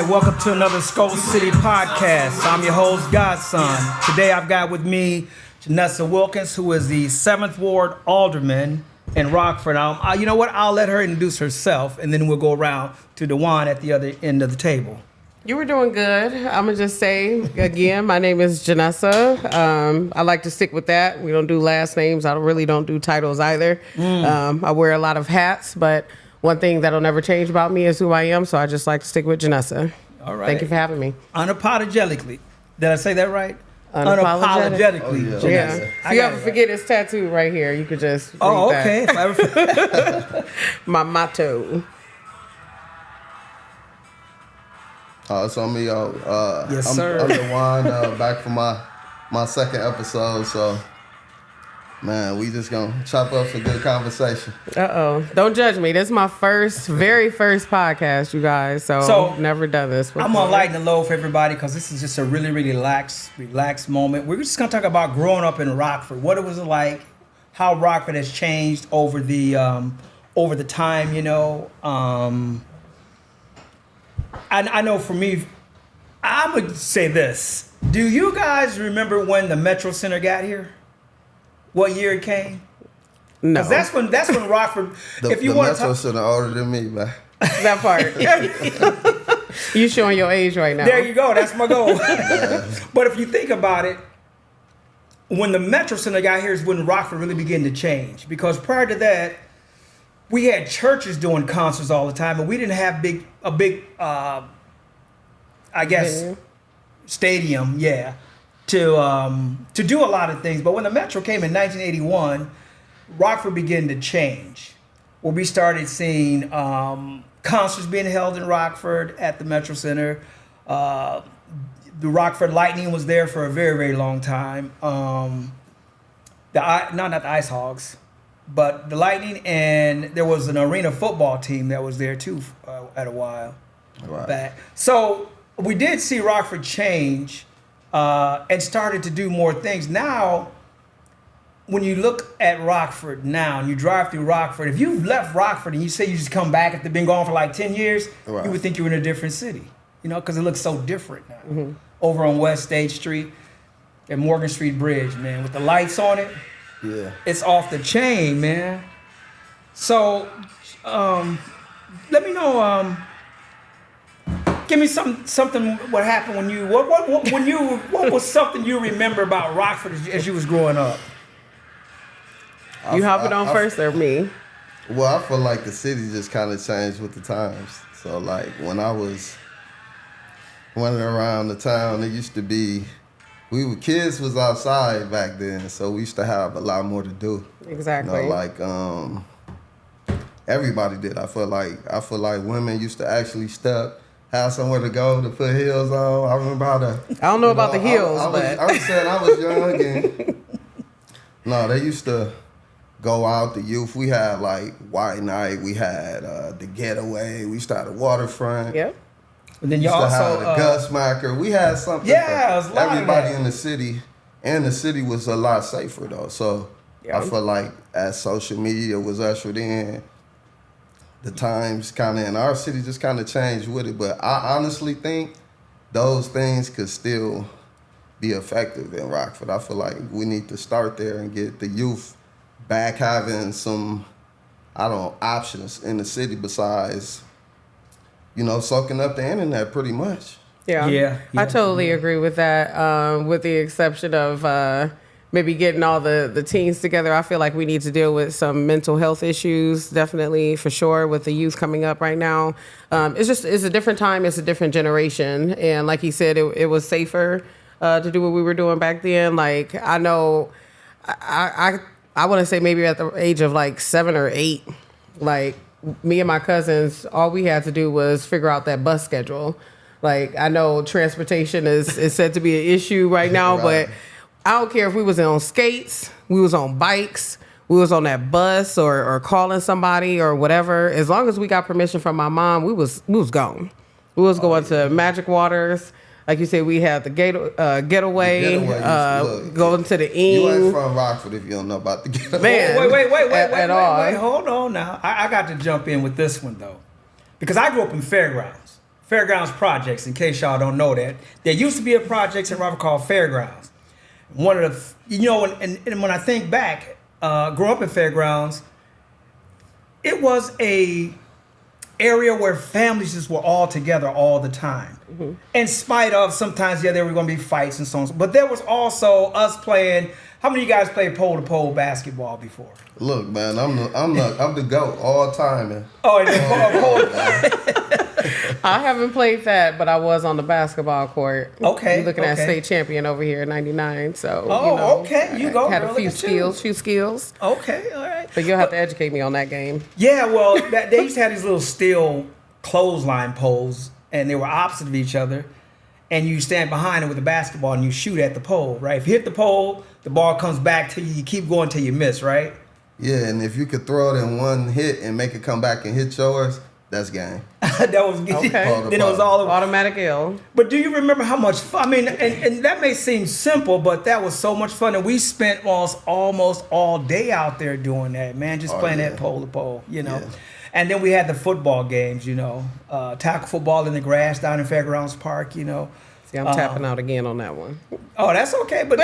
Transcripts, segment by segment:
right, welcome to another SkoCity podcast. I'm your host, Godson. Today I've got with me Janessa Wilkins, who is the 7th Ward Alderman in Rockford. You know what? I'll let her introduce herself, and then we'll go around to Dewan at the other end of the table. You were doing good. I'm going to just say, again, my name is Janessa. I like to stick with that. We don't do last names. I really don't do titles either. I wear a lot of hats, but one thing that'll never change about me is who I am, so I just like to stick with Janessa. All right. Thank you for having me. Unapologetically. Did I say that right? Unapologetically. Unapologetically, Yeah. Janessa. If you ever forget this tattoo right here, you could just read okay. If I ever that. My motto. It's on me, y'all. Yes, I'm, sir. I'm Dewan, back for my second episode. So, man, we just gonna chop up some good conversation. Don't judge me. This is my very first podcast, you guys. So never done this before. I'm gonna lighten the load for everybody because this is just a really relaxed moment. We're just gonna talk about growing up in Rockford. What it was like, how Rockford has changed over the time. You know. I know for me, I would say this. Do you guys remember when the Metro Center got here? What year it came? No. Because that's when Rockford. The Metro Center older than me, man. That part. You showing your age right now. There you go. That's my goal. But if you think about it, when the Metro Center got here is when Rockford really began to change. Because prior to that, we had churches doing concerts all the time, and we didn't have a big stadium, to do a lot of things. But when the Metro came in 1981, Rockford began to change. Where we started seeing concerts being held in Rockford at the Metro Center. The Rockford Lightning was there for a very, very long time. Not the Ice Hogs, but the Lightning, and there was an arena football team that was there too at a while back. So we did see Rockford change and started to do more things. Now, when you look at Rockford now and you drive through Rockford, if you've left Rockford and you say you just come back after been gone for like 10 years, you would think you're in a different city, you know, because it looks so different now. Mm-hmm. Over on West State Street and Morgan Street Bridge, man, with the lights on it. Yeah. It's off the chain, man. So, let me know. Give me something. What happened when you? What was something you remember about Rockford as you was growing up? You hopping on first or me? Well, I feel like the city just kind of changed with the times. So, like, when I was running around the town, it used to be, kids was outside back then, so we used to have a lot more to do. Exactly. You know, like, everybody did. I feel like women used to actually have somewhere to go to put heels on. I remember how to. I don't know about the heels, but I was saying I was young and no, they used to go out. The youth, we had like White Night, we had the Getaway, we started Waterfront. Yep. And then you used also to have the Gussmacker. We had something for everybody in the city, and the city was a lot safer though. So I feel like as social media was ushered in, the times kind of in our city just kind of changed with it. But I honestly think those things could still be effective in Rockford. I feel like we need to start there and get the youth back having some, options in the city besides, soaking up the internet pretty much. Yeah. I totally agree with that, with the exception of maybe getting all the teens together. I feel like we need to deal with some mental health issues, definitely, for sure, with the youth coming up right now. It's a different time. It's a different generation. And like he said, it was safer to do what we were doing back then. Like, I know, I want to say maybe at the age of like 7 or 8, like me and my cousins, all we had to do was figure out that bus schedule. Like, I know transportation is said to be an issue right now, but I don't care if we was on skates, we was on bikes, we was on that bus or calling somebody or whatever. As long as we got permission from my mom, we was gone. We was going to Magic Waters. Like you said, we had the getaway, going to the inn. You ain't from Rockford if you don't know about the getaway. Man, wait, hold on now. I got to jump in with this one, though. Because I grew up in Fairgrounds. Fairgrounds Projects, in case y'all don't know that. There used to be a projects in Rockford called Fairgrounds. One of the, and when I think back, growing up in Fairgrounds, it was a area where families just were all together all the time. Mm-hmm. In spite of sometimes, there were going to be fights and so on. But there was also us playing. How many of you guys played pole-to-pole basketball before? Look, man, I'm the GOAT all time, man. Oh, and I haven't played that, but I was on the basketball court. Okay. You're looking at state champion over here in '99. So okay, you go. Had a few skills. Okay, all right. But you'll have to educate me on that game. Yeah, well, they used to have these little steel clothesline poles, and they were opposite of each other. And you stand behind it with a basketball and you shoot at the pole, right? If you hit the pole, the ball comes back to you. You keep going till you miss, right? Yeah, and if you could throw it in one hit and make it come back and hit yours, that's game. That was okay. Then it was all automatic L. But do you remember how much fun? I mean, and that may seem simple, but that was so much fun, and we spent almost all day out there doing that, man, just playing that pole to pole, Yeah. And then we had the football games, tackle football in the grass down in Fairgrounds Park, See, I'm tapping out again on that one. Oh, that's okay. But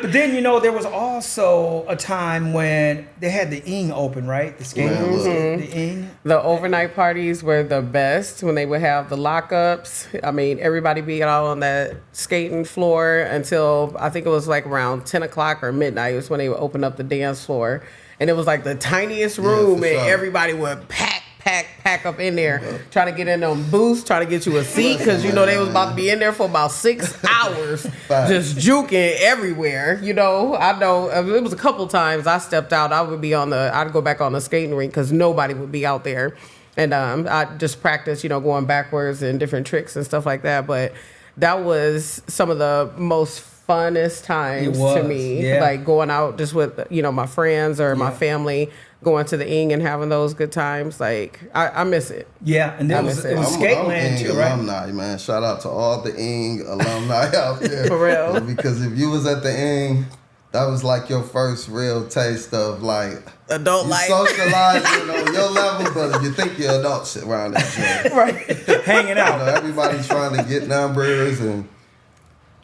then, there was also a time when they had the Ing open, right? The skate, the Ing. The overnight parties were the best when they would have the lockups. I mean, everybody be out on that skating floor until I think it was like around 10 o'clock or midnight. It was when they would open up the dance floor. And it was like the tiniest room, and everybody would pack up in there, trying to get in them booths, trying to get you a seat, because they was about to be in there for about 6 hours, just juking everywhere. I know it was a couple times I stepped out. I'd go back on the skating rink because nobody would be out there, and I just practiced, going backwards and different tricks and stuff like that. But that was some of the most funnest times to me, like going out just with my friends or my family, going to the Ing and having those good times. Like I miss it. Yeah, and it was Skateland too, right? Alumni, man. Shout out to all the Ing alumni out there. For real. Because if you was at the Ing, that was like your first real taste of like adult life. Socializing on your level, but you think you're adults around that joint. Right. Hanging out. Everybody's trying to get numbers, and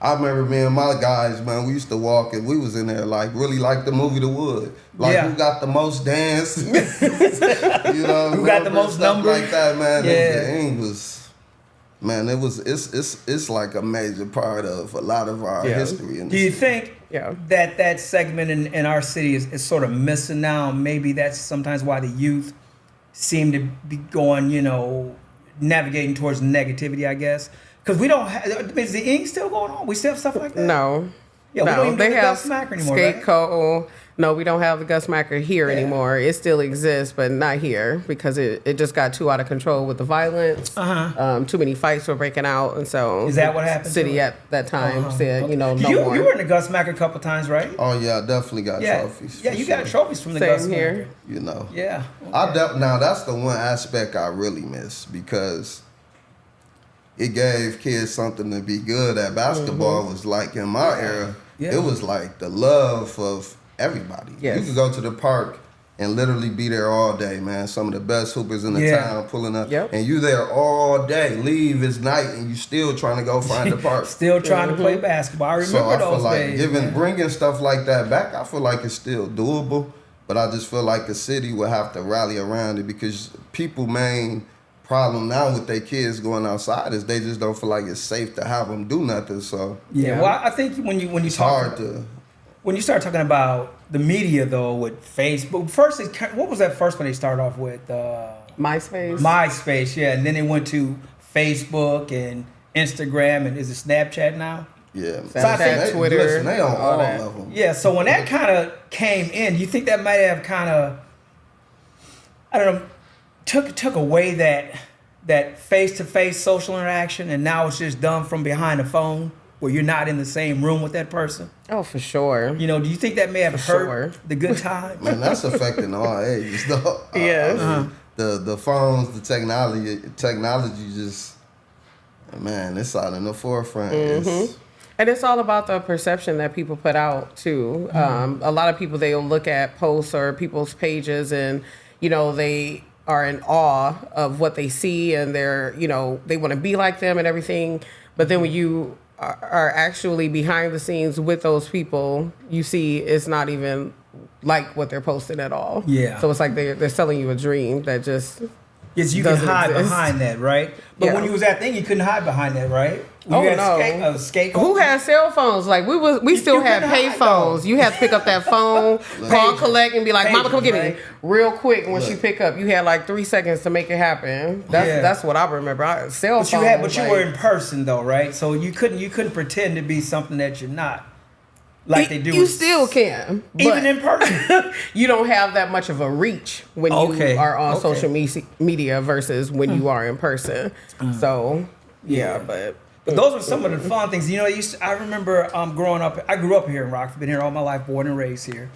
I remember me and my guys, man, we used to walk and we was in there really like the movie The Wood. Who got the most dance? Who got the most numbers? Like that, man. Yeah. The Ing was, man, it's like a major part of a lot of our history. Do you think that segment in our city is sort of missing now? Maybe that's sometimes why the youth seem to be going, navigating towards negativity, I guess. Because we don't have, is the Ing still going on? We still have stuff like that? No. Yeah, we don't even do the Gus Smacker anymore, Skate Co. No, we don't have the Gus Smacker here anymore. It still exists, but not here because it just got too out of control with the violence. Too many fights were breaking out, and so is that what happened? City at that time said, no more. You were in the Gus Smacker a couple times, right? Oh yeah, I definitely got trophies. Yeah, you got trophies from the Gus Smacker here. Yeah. Okay. Now that's the one aspect I really miss because it gave kids something to be good at. Basketball was like, in my era, it was like the love of everybody. Yes. You could go to the park and literally be there all day, man. Some of the best hoopers in the town pulling up. Yep. And you there all day. Leave, it's night, and you still trying to go find the park. Still trying to play basketball. I remember those days. So I feel like bringing stuff like that back, I feel like it's still doable. But I just feel like the city will have to rally around it because people main problem now with their kids going outside is they just don't feel like it's safe to have them do nothing. So well, I think when you start talking about the media though with Facebook, first what was that first one they started off with? MySpace, and then they went to Facebook and Instagram, and is it Snapchat now? Yeah, Snapchat, Twitter. Listen, they on all of them. Yeah, so when that kind of came in, do you think that might have kind of, I don't know, took away that face-to-face social interaction, and now it's just done from behind a phone where you're not in the same room with that person? Oh, for sure. Do you think that may have hurt the good time? Man, that's affecting all ages, though. The phones, the technology just, man, it's out in the forefront. And it's all about the perception that people put out, too. A lot of people, they'll look at posts or people's pages and, they are in awe of what they see, and they're, they want to be like them and everything. But then when you are actually behind the scenes with those people, you see it's not even like what they're posting at all. Yeah. So it's like they're selling you a dream that just you can hide behind that, right? But when you was that thing, you couldn't hide behind that, right? When you had skate Who had cell phones? Like we still had pay phones. You had to pick up that phone, call, collect, and be like, "Mama, come get me real quick." And when she pick up, you had like 3 seconds to make it happen. That's what I remember. Cell phone. But you were in person though, right? So you couldn't pretend to be something that you're not. Like they do. You still can. Even in person. You don't have that much of a reach when you are on social media versus when you are in person. So, but those were some of the fun things. I remember growing up, I grew up here in Rockford, been here all my life, born and raised here.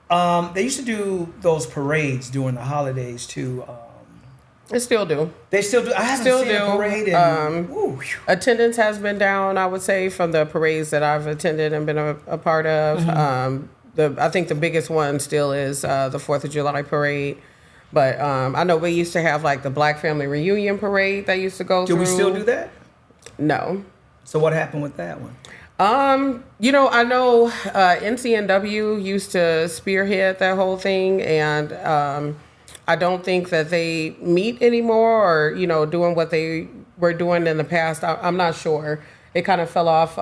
They used to do those parades during the holidays too. They still do. They still do. I haven't seen a parade. Attendance has been down, I would say, from the parades that I've attended and been a part of. I think the biggest one still is the 4th of July parade. But I know we used to have like the Black Family Reunion parade that used to go through. Do we still do that? No. So what happened with that one? I know NCNW used to spearhead that whole thing, and I don't think that they meet anymore or, doing what they were doing in the past. I'm not sure. It kind of fell off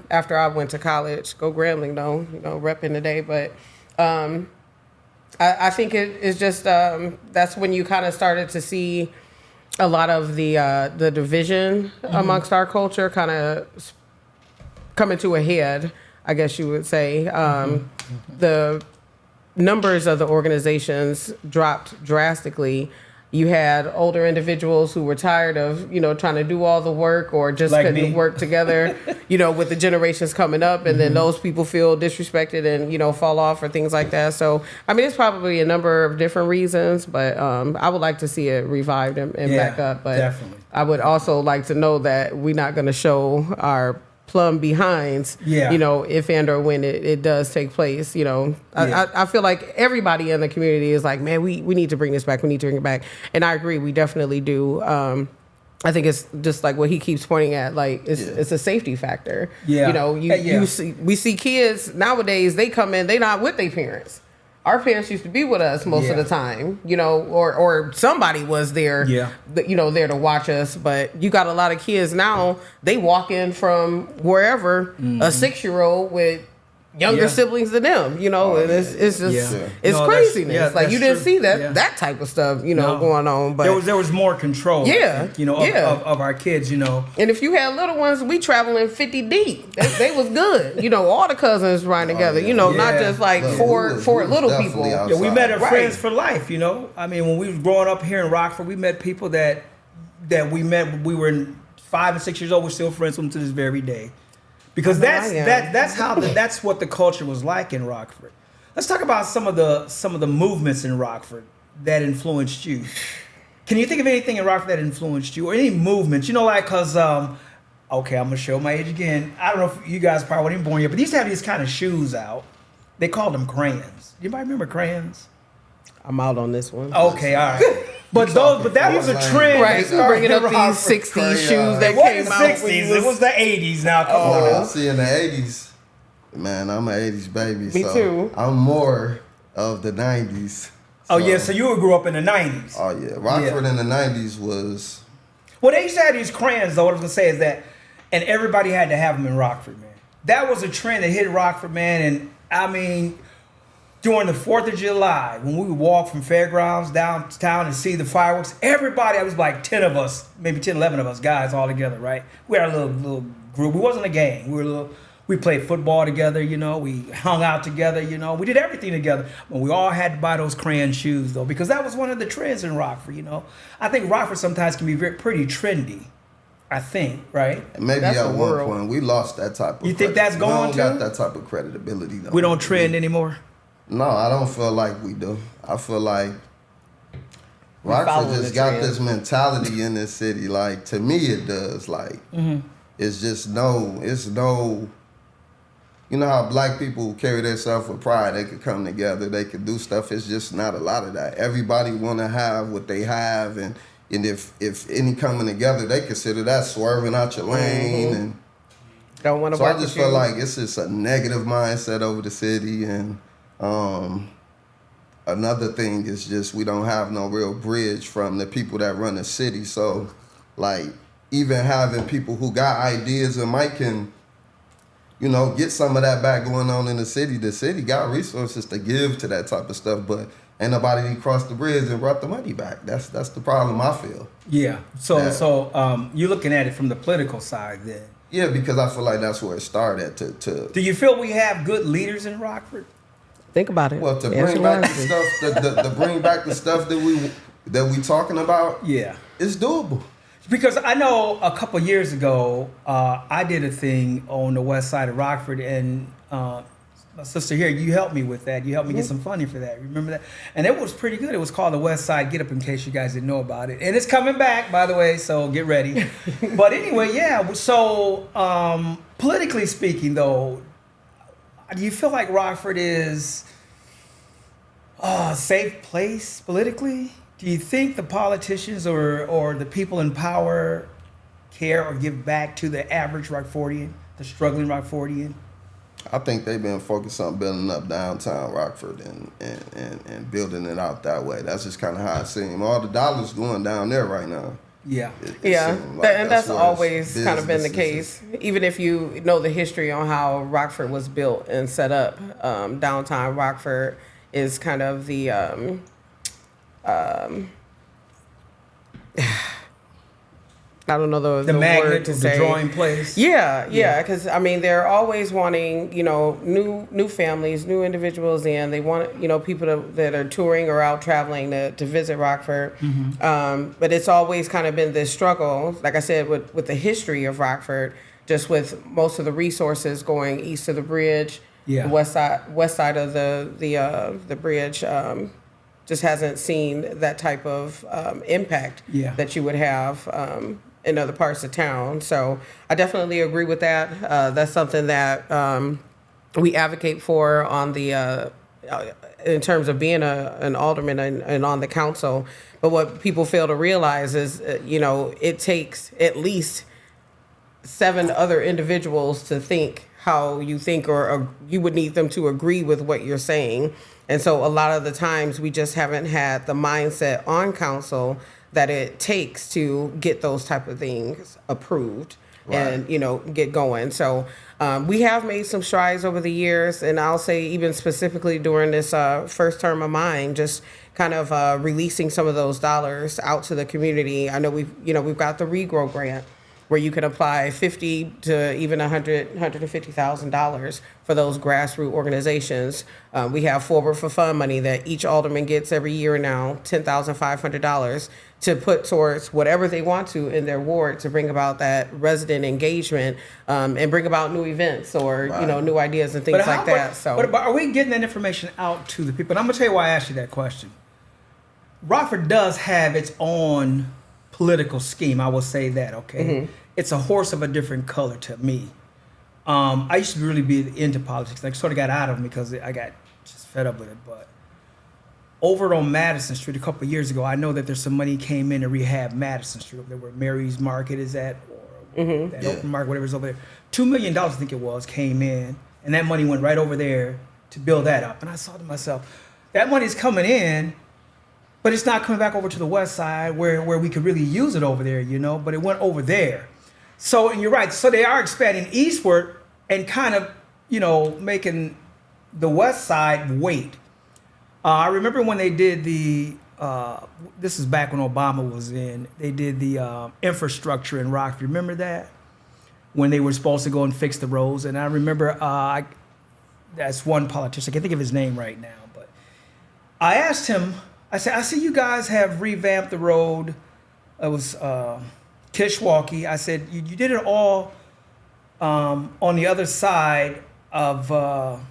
after I went to college. Go Grambling, though, repping today. But I think it's just that's when you kind of started to see a lot of the division amongst our culture kind of coming to a head, I guess you would say. The numbers of the organizations dropped drastically. You had older individuals who were tired of, trying to do all the work or just couldn't work together, with the generations coming up. And then those people feel disrespected and, fall off or things like that. So, it's probably a number of different reasons, but I would like to see it revived and back up. But definitely. I would also like to know that we're not going to show our plumb behinds, if and or when it does take place. I feel like everybody in the community is like, man, we need to bring this back. We need to bring it back. And I agree, we definitely do. I think it's just like what he keeps pointing at, like it's a safety factor. Yeah. We see kids nowadays, they come in, they not with their parents. Our parents used to be with us most of the time, or somebody was there, there to watch us. But you got a lot of kids now, they walk in from wherever, a 6-year-old with younger siblings than them, and it's just, it's craziness. Like you didn't see that type of stuff, going on. But there was more control, of our kids, And if you had little ones, we traveling 50 deep. They was good, all the cousins running together, not just like four little people. Yeah, we met our friends for life, when we was growing up here in Rockford, we met people that we met when we were 5 and 6 years old. We're still friends with them to this very day. Because that's what the culture was like in Rockford. Let's talk about some of the movements in Rockford that influenced you. Can you think of anything in Rockford that influenced you, or any movements? Because I'm gonna show my age again. I don't know if you guys probably weren't even born yet, but they used to have these kind of shoes out. They called them crayons. Anybody remember crayons? I'm out on this one. Okay, all right. But that was a trend. Right, bringing up these 60s shoes that came out. It was the 80s now. Come on. See, in the 80s, man, I'm an 80s baby. Me too. I'm more of the 90s. So you grew up in the 90s. Oh, yeah. Rockford in the 90s was... Well, they used to have these crayons, though. What I was going to say is that, and everybody had to have them in Rockford, man. That was a trend that hit Rockford, man, and during the 4th of July, when we would walk from Fairgrounds downtown and see the fireworks, everybody, it was like 10 of us, maybe 10, 11 of us guys all together, right? We had a little group. We wasn't a gang. We played football together, we hung out together, we did everything together. But we all had to buy those crayon shoes, though, because that was one of the trends in Rockford, I think Rockford sometimes can be pretty trendy. I think, right? Maybe that's at one point we lost that type of. You think that's going to? We don't got that type of credibility. We don't trend anymore. No, I don't feel like we do. I feel like Rockford just got this mentality in this city. Like, to me, it does. Like, it's just it's no you know how black people carry themselves with pride. They could come together. They could do stuff. It's just not a lot of that. Everybody want to have what they have. And if any coming together, they consider that swerving out your lane. And don't want to. So I just feel like it's just a negative mindset over the city. And another thing is just we don't have no real bridge from the people that run the city. So, like, even having people who got ideas and might can, you know, get some of that back going on in the city got resources to give to that type of stuff, but ain't nobody crossed the bridge and brought the money back. That's the problem I feel. Yeah. So you're looking at it from the political side then. Yeah, because I feel like that's where it started. Do you feel we have good leaders in Rockford? Think about it. Well, to bring back the stuff, to bring back the stuff that we talking about. Yeah, it's doable. Because I know a couple of years ago, I did a thing on the west side of Rockford, and my sister here, you helped me with that. You helped me get some funding for that. Remember that? And it was pretty good. It was called the West Side Get Up, in case you guys didn't know about it. And it's coming back, by the way, so get ready. But anyway, yeah. So politically speaking, though, do you feel like Rockford is a safe place politically? Do you think the politicians or the people in power care or give back to the average Rockfordian, the struggling Rockfordian? I think they've been focused on building up downtown Rockford and building it out that way. That's just kind of how it seems. All the dollars going down there right now. Yeah. And that's always kind of been the case. Even if you know the history on how Rockford was built and set up, downtown Rockford is kind of the I don't know the magnet, word to say. The drawing place. Yeah, because I mean they're always wanting, you know, new families, new individuals in. They want, you know, people that are touring or out traveling to visit Rockford. But it's always kind of been this struggle, like I said, with the history of Rockford, just with most of the resources going east of the bridge, the west side of the bridge. Just hasn't seen that type of impact that you would have in other parts of town. So I definitely agree with that. That's something that we advocate for on the in terms of being an alderman and on the council. But what people fail to realize is, you know, it takes at least 7 other individuals to think how you think, or you would need them to agree with what you're saying. And so a lot of the times we just haven't had the mindset on council that it takes to get those type of things approved and, you know, get going. So we have made some strides over the years, and I'll say even specifically during this first term of mine, just kind of releasing some of those dollars out to the community. I know we've got the Regrow grant, where you can apply $50,000 to even $150,000 for those grassroots organizations. We have Forward for Fun money that each alderman gets every year now, $10,500 to put towards whatever they want to in their ward to bring about that resident engagement and bring about new events or you know, new ideas and things like that. But are we getting that information out to the people? And I'm gonna tell you why I asked you that question. Rockford does have its own political scheme, I will say that, okay? It's a horse of a different color to me. I used to really be into politics. I sort of got out of them because I got just fed up with it. But over on Madison Street a couple of years ago, I know that there's some money came in to rehab Madison Street over there where Mary's Market is at, or that open market, whatever's over there. $2 million, I think it was, came in, and that money went right over there to build that up. And I thought to myself, that money's coming in, but it's not coming back over to the west side where we could really use it over there, you know, but it went over there. So, and you're right, so they are expanding eastward and kind of, you know, making the west side wait. I remember when they did this is back when Obama was in, they did the infrastructure in Rockford. Remember that? When they were supposed to go and fix the roads. And I remember, that's one politician, I can't think of his name right now, but I asked him, I said, I see you guys have revamped the road. It was Kishwaukee. I said, you did it all on the other side of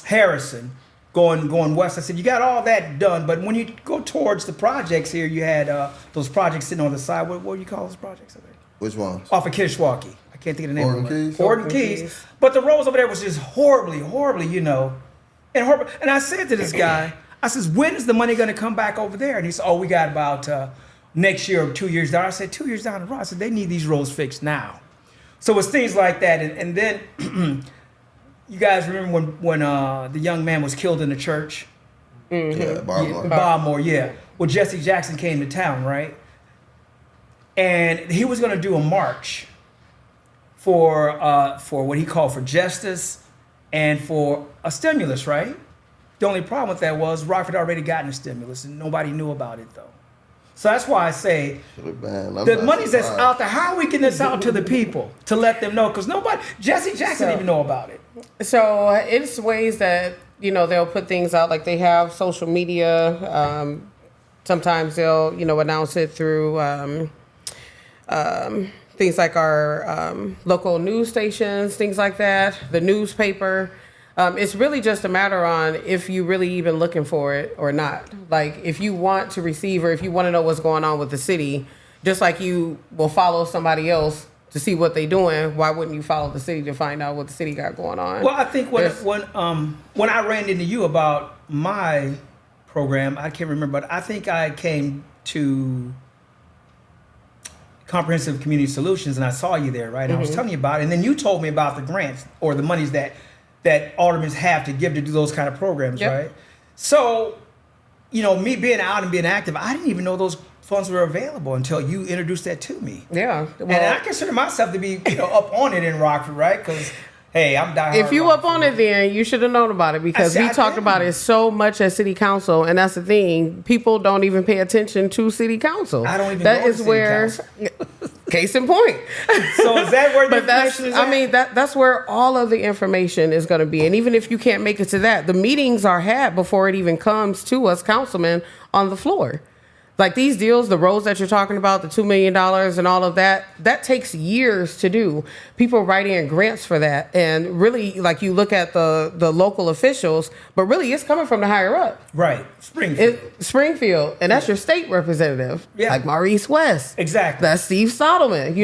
Harrison, going west. I said, you got all that done, but when you go towards the projects here, you had those projects sitting on the side. What do you call those projects? Which ones? Off of Kishwaukee. I can't think of the name Horton of it. Keys? Horton Keys. But the roads over there was just horribly, and horrible. And I said to this guy, I says, when is the money going to come back over there? And he said, oh, we got about next year or 2 years down. I said, 2 years down the road. I said, they need these roads fixed now. So it's things like that. And then you guys remember when the young man was killed in the church? Mm-hmm. Yeah, Baltimore. Baltimore, yeah. Well, Jesse Jackson came to town, right? And he was going to do a march for what he called for justice and for a stimulus, right? The only problem with that was Rockford already gotten a stimulus and nobody knew about it, though. So that's why I say the money that's out there, how are we getting this out to the people to let them know? Because Jesse Jackson didn't even know about it. So it's ways that, they'll put things out, like they have social media. Sometimes they'll, announce it through things like our local news stations, things like that, the newspaper. It's really just a matter on if you really even looking for it or not. Like if you want to receive or if you want to know what's going on with the city, just like you will follow somebody else to see what they're doing, why wouldn't you follow the city to find out what the city got going on? Well, I think when I ran into you about my program, I can't remember, but I think I came to Comprehensive Community Solutions and I saw you there, right? And I was telling you about it, and then you told me about the grants or the monies that aldermen have to give to do those kind of programs, right? So, me being out and being active, I didn't even know those funds were available until you introduced that to me. Yeah. Well, and I consider myself to be, up on it in Rockford, right? Because, hey, I'm diehard. If you up on it, then you should have known about it because we talked about it so much at City Council, and that's the thing. People don't even pay attention to City Council. I don't even know to City Council. Case in point. So is that where the information is at? I mean, that's where all of the information is going to be. And even if you can't make it to that, the meetings are had before it even comes to us councilmen on the floor. Like these deals, the roads that you're talking about, the $2 million and all of that, that takes years to do. People write in grants for that. And really, like you look at the local officials, but really it's coming from the higher up. Right. Springfield. And that's your state representative. Yeah. Like Maurice West. Exactly. That's Steve Sodelman.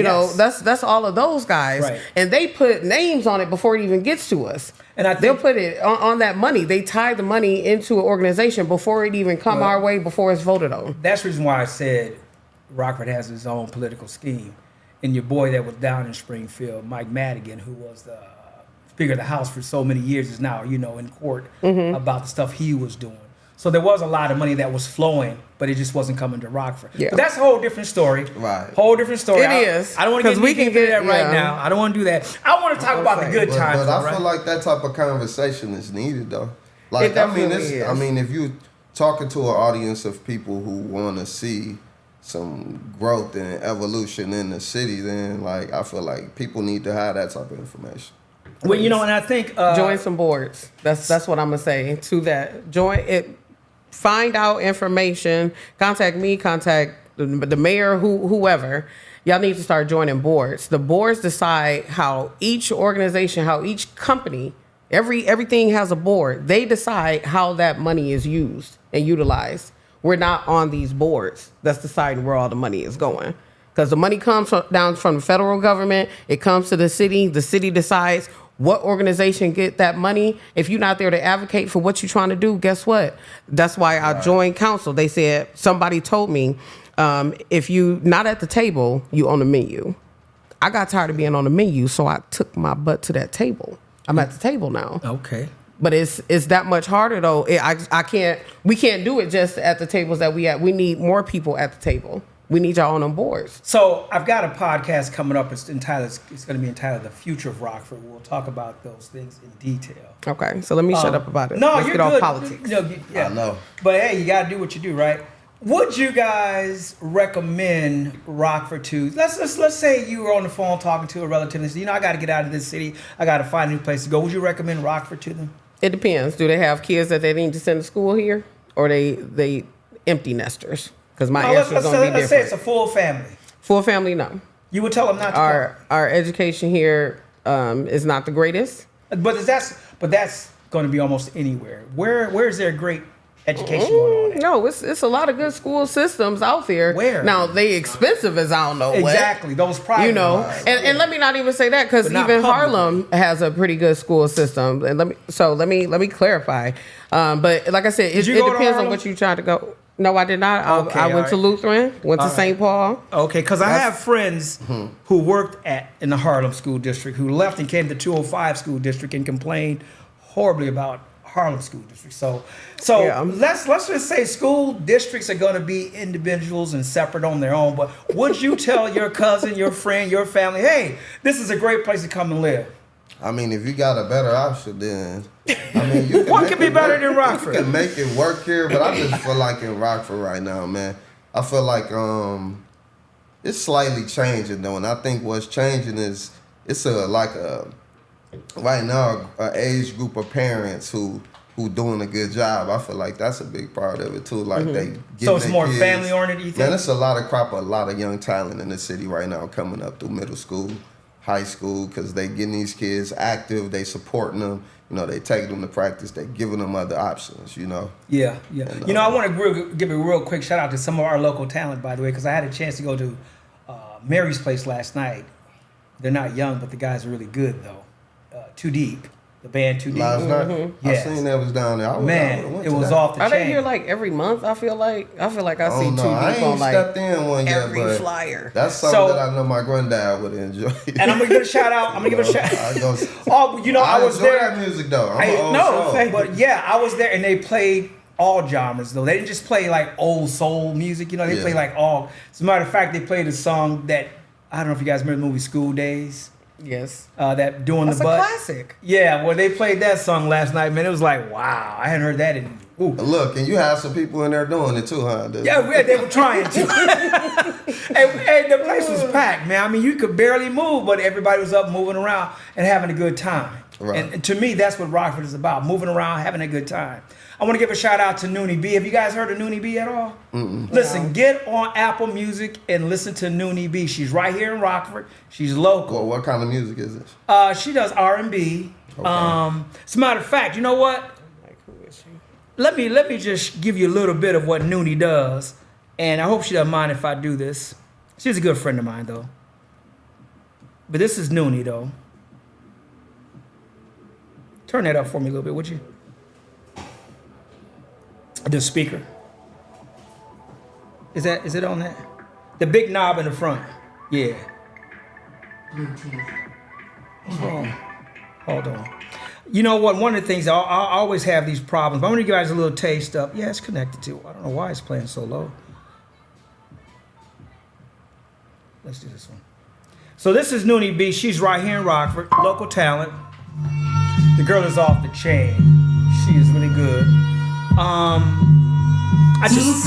That's all of those guys. Right. And they put names on it before it even gets to us. And they'll put it on that money. They tie the money into an organization before it even come our way, before it's voted on. That's the reason why I said Rockford has its own political scheme. And your boy that was down in Springfield, Mike Madigan, who was the Speaker of the House for so many years, is now, in court about the stuff he was doing. So there was a lot of money that was flowing, but it just wasn't coming to Rockford. Yeah. But that's a whole different story. Right. Whole different story. It is. I don't want to get into that right now. I don't want to do that. I want to talk about the good times. But I feel like that type of conversation is needed, though. Like, if you're talking to an audience of people who want to see some growth and evolution in the city, then, like, I feel like people need to have that type of information. Well, and I think... join some boards. That's what I'm going to say to that. Join it. Find out information. Contact me. Contact the mayor. Whoever. Y'all need to start joining boards. The boards decide how each organization, how each company, everything has a board. They decide how that money is used and utilized. We're not on these boards that's deciding where all the money is going. Because the money comes down from the federal government. It comes to the city. The city decides what organization get that money. If you're not there to advocate for what you're trying to do, guess what? That's why I joined council. They said, somebody told me, if you not at the table, you on the menu. I got tired of being on the menu, so I took my butt to that table. I'm at the table now. Okay. But it's that much harder though. We can't do it just at the tables that we at. We need more people at the table. We need y'all on them boards. So I've got a podcast coming up. It's going to be entitled "The Future of Rockford." We'll talk about those things in detail. Okay, so let me shut up about it. No, Let's you're get good. off politics. I know. But hey, you got to do what you do, right? Would you guys recommend Rockford to? Let's say you were on the phone talking to a relative and said, I got to get out of this city. I got to find a new place to go. Would you recommend Rockford to them? It depends. Do they have kids that they need to send to school here, or they empty nesters? Because my answer is going to be different. Let's say it's a full family. Full family, no. You would tell them not to come? Our education here is not the greatest. But that's going to be almost anywhere. Where is there great education going on there. No, it's a lot of good school systems out there. Where? Now, they expensive as I don't know exactly. what. Those private ones. And let me not even say that, because even Harlem has a pretty good school system. And let me clarify. But like I said, it depends on what you try to go. No, I did not. I went to Lutheran, went to St. Paul. Okay, because I have friends who worked in the Harlem School District who left and came to 205 School District and complained horribly about Harlem School District. So let's just say school districts are going to be individuals and separate on their own. But would you tell your cousin, your friend, your family, hey, this is a great place to come and live? I mean, if you got a better option, then I mean, you can what could be better than Rockford? You can make it work here, but I just feel like in Rockford right now, man, I feel like it's slightly changing though, and I think what's changing is it's right now an age group of parents who doing a good job. I feel like that's a big part of it too. Like they so it's more family oriented. You think? Man, it's a lot of young talent in the city right now coming up through middle school, high school, because they getting these kids active, they supporting them, they taking them to practice, they giving them other options, Yeah. And, I want to give a real quick shout out to some of our local talent, by the way, because I had a chance to go to Mary's place last night. They're not young, but the guys are really good, though. Too Deep. The band Too Deep. Last night? Yes. I seen that was down there. It was off the chain. Are they here like every month? I feel like I see Too Deep on like stepped in one every yet, flyer. That's something that I know my granddad would enjoy. And I'm gonna give a shout out. I was there. That music though. But yeah, I was there, and they played all genres though. They didn't just play like old soul music. They play like all. As a matter of fact, they played a song that I don't know if you guys remember the movie School Days. Yes. That Doing the Butt. That's a classic. Yeah, well, they played that song last night, man. It was like, wow, I hadn't heard that in. Ooh. Look, and you have some people in there doing it too, huh? Yeah, they were trying to. and the place was packed, man. I mean, you could barely move, but everybody was up moving around and having a good time. Right. And to me, that's what Rockford is about, moving around, having a good time. I want to give a shout out to Noonie B. Have you guys heard of Noonie B at all? Mm-mm. Listen, get on Apple Music and listen to Noonie B. She's right here in Rockford. She's local. Well, what kind of music is this? She does R&B. Okay. As a matter of fact, you know what? Like, who is she? Let me just give you a little bit of what Noonie does, and I hope she doesn't mind if I do this. She's a good friend of mine, though. But this is Noonie, though. Turn that up for me a little bit, would you? The speaker. Is it on that? The big knob in the front. Yeah. Hold on. You know what? One of the things I always have these problems. But I'm gonna give you guys a little taste of. Yeah, it's connected to. I don't know why it's playing so low. Let's do this one. So this is Noonie B. She's right here in Rockford, local talent. The girl is off the chain. She is really good. I just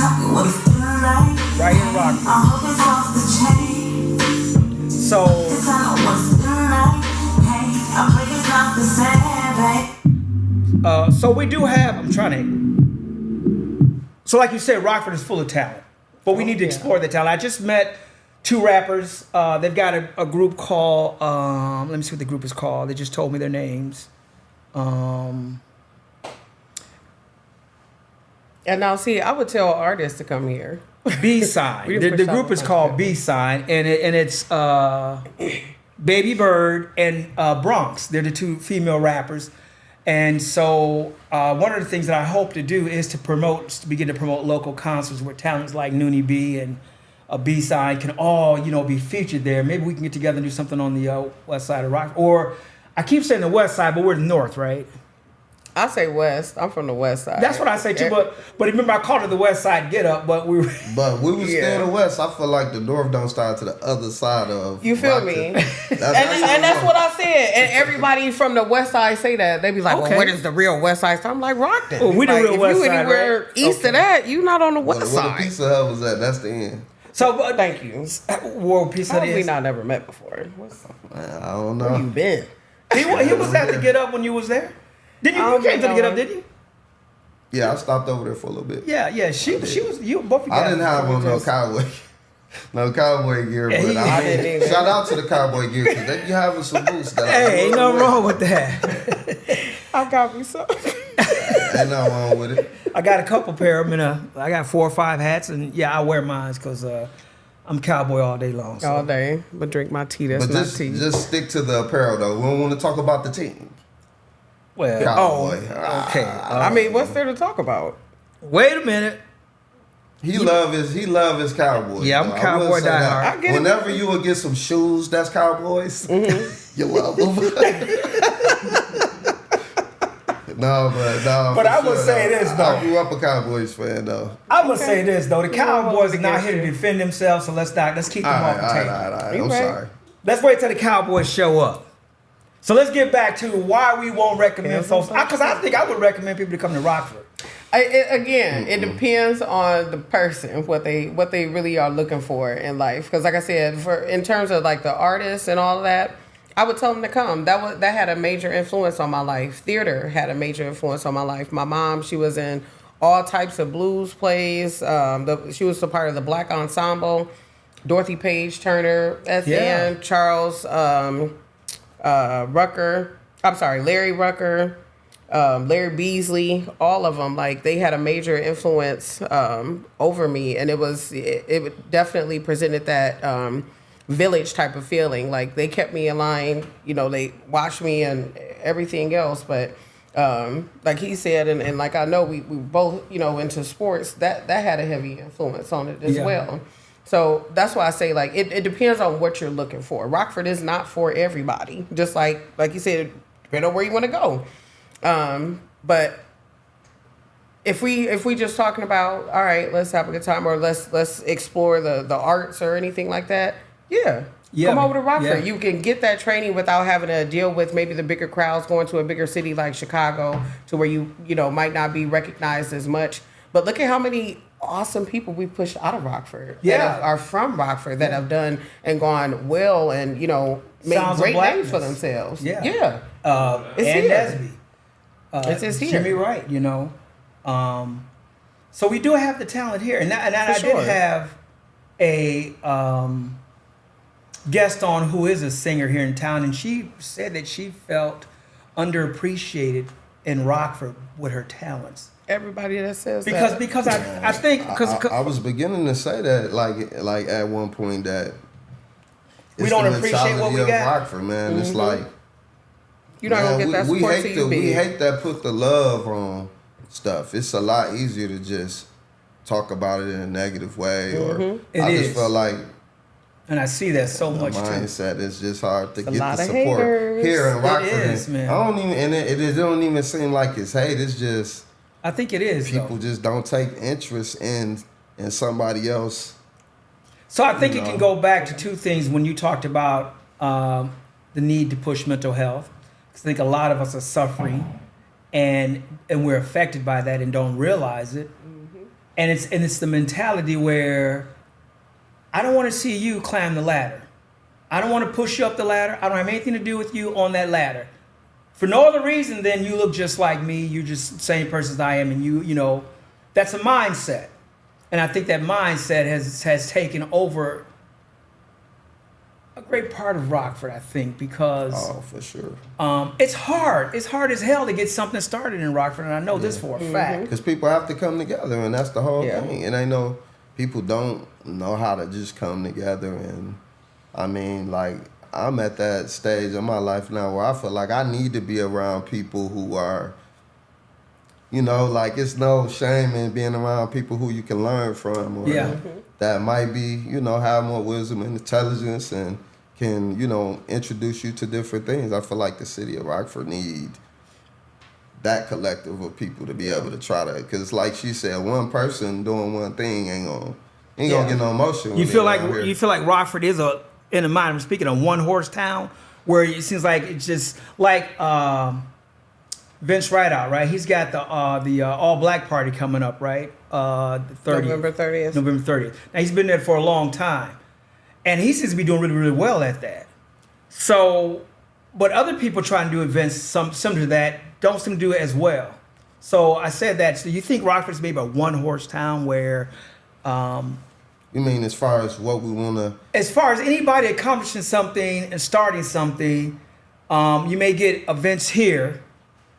right here in Rockford. So we do have. So like you said, Rockford is full of talent, but we need to explore the talent. I just met two rappers. They've got a group called. Let me see what the group is called. They just told me their names. And now, see, I would tell artists to come here. B-Side. the group is called B-Side, and it's Baby Bird and Bronx. They're the two female rappers. And so one of the things that I hope to do is to begin to promote local concerts where talents like Noonie B and B-Side can all, be featured there. Maybe we can get together and do something on the west side of Rockford. Or I keep saying the west side, but we're the north, right? I say west. I'm from the west side. That's what I say too. But remember, I called it the west side get up. But we were still the west. I feel like the north don't start to the other side of. You feel me? and that's what I said. And everybody from the west side say that. They be like, "Well, what is the real west side?" So I'm like, Rockton. Well, we the real west side. If you anywhere east of that, you not on the west side. Where the Pizza Hut was at, that's the end. So thank you. World Pizza Hut. We not never met before. I don't know. Where you been? He was at the Get Up when you was there. Did you? You came to the Get Up, did you? Yeah, I stopped over there for a little bit. Yeah. She was. You both. You guys I didn't have on no cowboy gear, but I didn't. Shout out to the cowboy gear because they be having some boots. Hey, ain't nothing wrong with that. I got me some. Ain't nothing wrong with it. I got a couple pair of them. I got 4 or 5 hats, and yeah, I wear mine because I'm cowboy all day long. So. All day, but drink my tea. That's But not tea. just stick to the apparel though. We don't want to talk about the team. Well, Cowboy. okay. I mean, what's there to talk about? Wait a minute. He love his Cowboys. Yeah, I'm though. a Cowboy diehard. I get it. Whenever you will get some shoes that's Cowboys, you love them. But I would say this, though. I grew up a Cowboys fan though. I'm gonna say this though: the Cowboys are not here to defend themselves, so let's keep them off the table. All right. You I'm right. sorry. Let's wait till the Cowboys show up. So let's get back to why we won't recommend folks. Because I think I would recommend people to come to Rockford. It depends on the person, what they really are looking for in life. Because like I said, in terms of like the artists and all of that, I would tell them to come. That had a major influence on my life. Theater had a major influence on my life. My mom, she was in all types of blues plays. She was a part of the Black Ensemble. Dorothy Page Turner, S.N. Charles Rucker. I'm sorry, Larry Rucker. Larry Beasley, all of them, like they had a major influence over me, and it definitely presented that village type of feeling. Like they kept me in line, they watched me and everything else. But like he said, and like I know we both into sports, that had a heavy influence on it as well. So that's why I say like it depends on what you're looking for. Rockford is not for everybody. Just like you said, depending on where you want to go. But if we just talking about, all right, let's have a good time, or let's explore the arts or anything like that. Come over to Rockford. You can get that training without having to deal with maybe the bigger crowds going to a bigger city like Chicago, to where you might not be recognized as much. But look at how many awesome people we pushed out of Rockford that are from Rockford that have done and gone well and made Sounds great names for themselves. It's and here. Nesby. It's here. Jimmy Wright, So we do have the talent here. And I did have a guest on who is a singer here in town, and she said that she felt underappreciated in Rockford with her talents. Everybody that says because I think I was beginning to say that like at one point that we don't appreciate what we got. Rockford, man. It's like you're not gonna get that support till you big. We hate that put the love on stuff. It's a lot easier to just talk about it in a negative way, or I just felt like. And I see that so much too. Mindset is just hard to get the support haters. here in Rockford. It is, man. I don't even, and it don't even seem like it's hate. It's just. I think it is. People just don't take interest in somebody else. So I think it can go back to two things when you talked about the need to push mental health. I think a lot of us are suffering, and we're affected by that and don't realize it. And it's the mentality where I don't want to see you climb the ladder. I don't want to push you up the ladder. I don't have anything to do with you on that ladder. For no other reason than you look just like me. You're just the same person as I am, and you know, that's a mindset. And I think that mindset has taken over a great part of Rockford, I think, because for sure. It's hard. It's hard as hell to get something started in Rockford, and I know this for a fact. Because people have to come together, and that's the whole thing. And I know people don't know how to just come together, and I mean, like, I'm at that stage of my life now where I feel like I need to be around people who are, you know, like, it's no shame in being around people who you can learn from, or that might be, you know, have more wisdom and intelligence and can, you know, introduce you to different things. I feel like the city of Rockford need that collective of people to be able to try to, because like she said, one person doing one thing ain't gonna get no motion. You feel like Rockford is in the mind, I'm speaking, a one-horse town where it seems like it's just like Vince Rideout, right? He's got the all-black party coming up, right? The 30th. November 30th. November 30th. Now, he's been there for a long time. And he seems to be doing really, really well at that. So, but other people trying to do events similar to that don't seem to do it as well. So I said that. So you think Rockford's maybe a one-horse town where... you mean as far as what we want to... As far as anybody accomplishing something and starting something, you may get events here.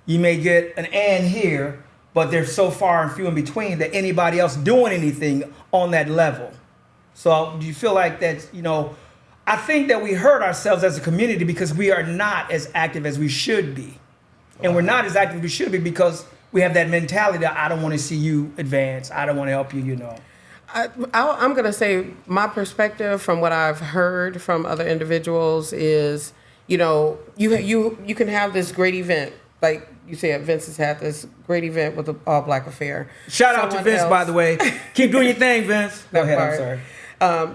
You may get an and here, but they're so far and few in between that anybody else doing anything on that level. So do you feel like that, I think that we hurt ourselves as a community because we are not as active as we should be. And we're not as active as we should be because we have that mentality that I don't want to see you advance. I don't want to help you, I'm going to say my perspective from what I've heard from other individuals is, you can have this great event. Like you said, Vince has had this great event with the All Black Affair. Shout out to Vince, by the way. Keep doing your thing, Vince. Go ahead, I'm sorry.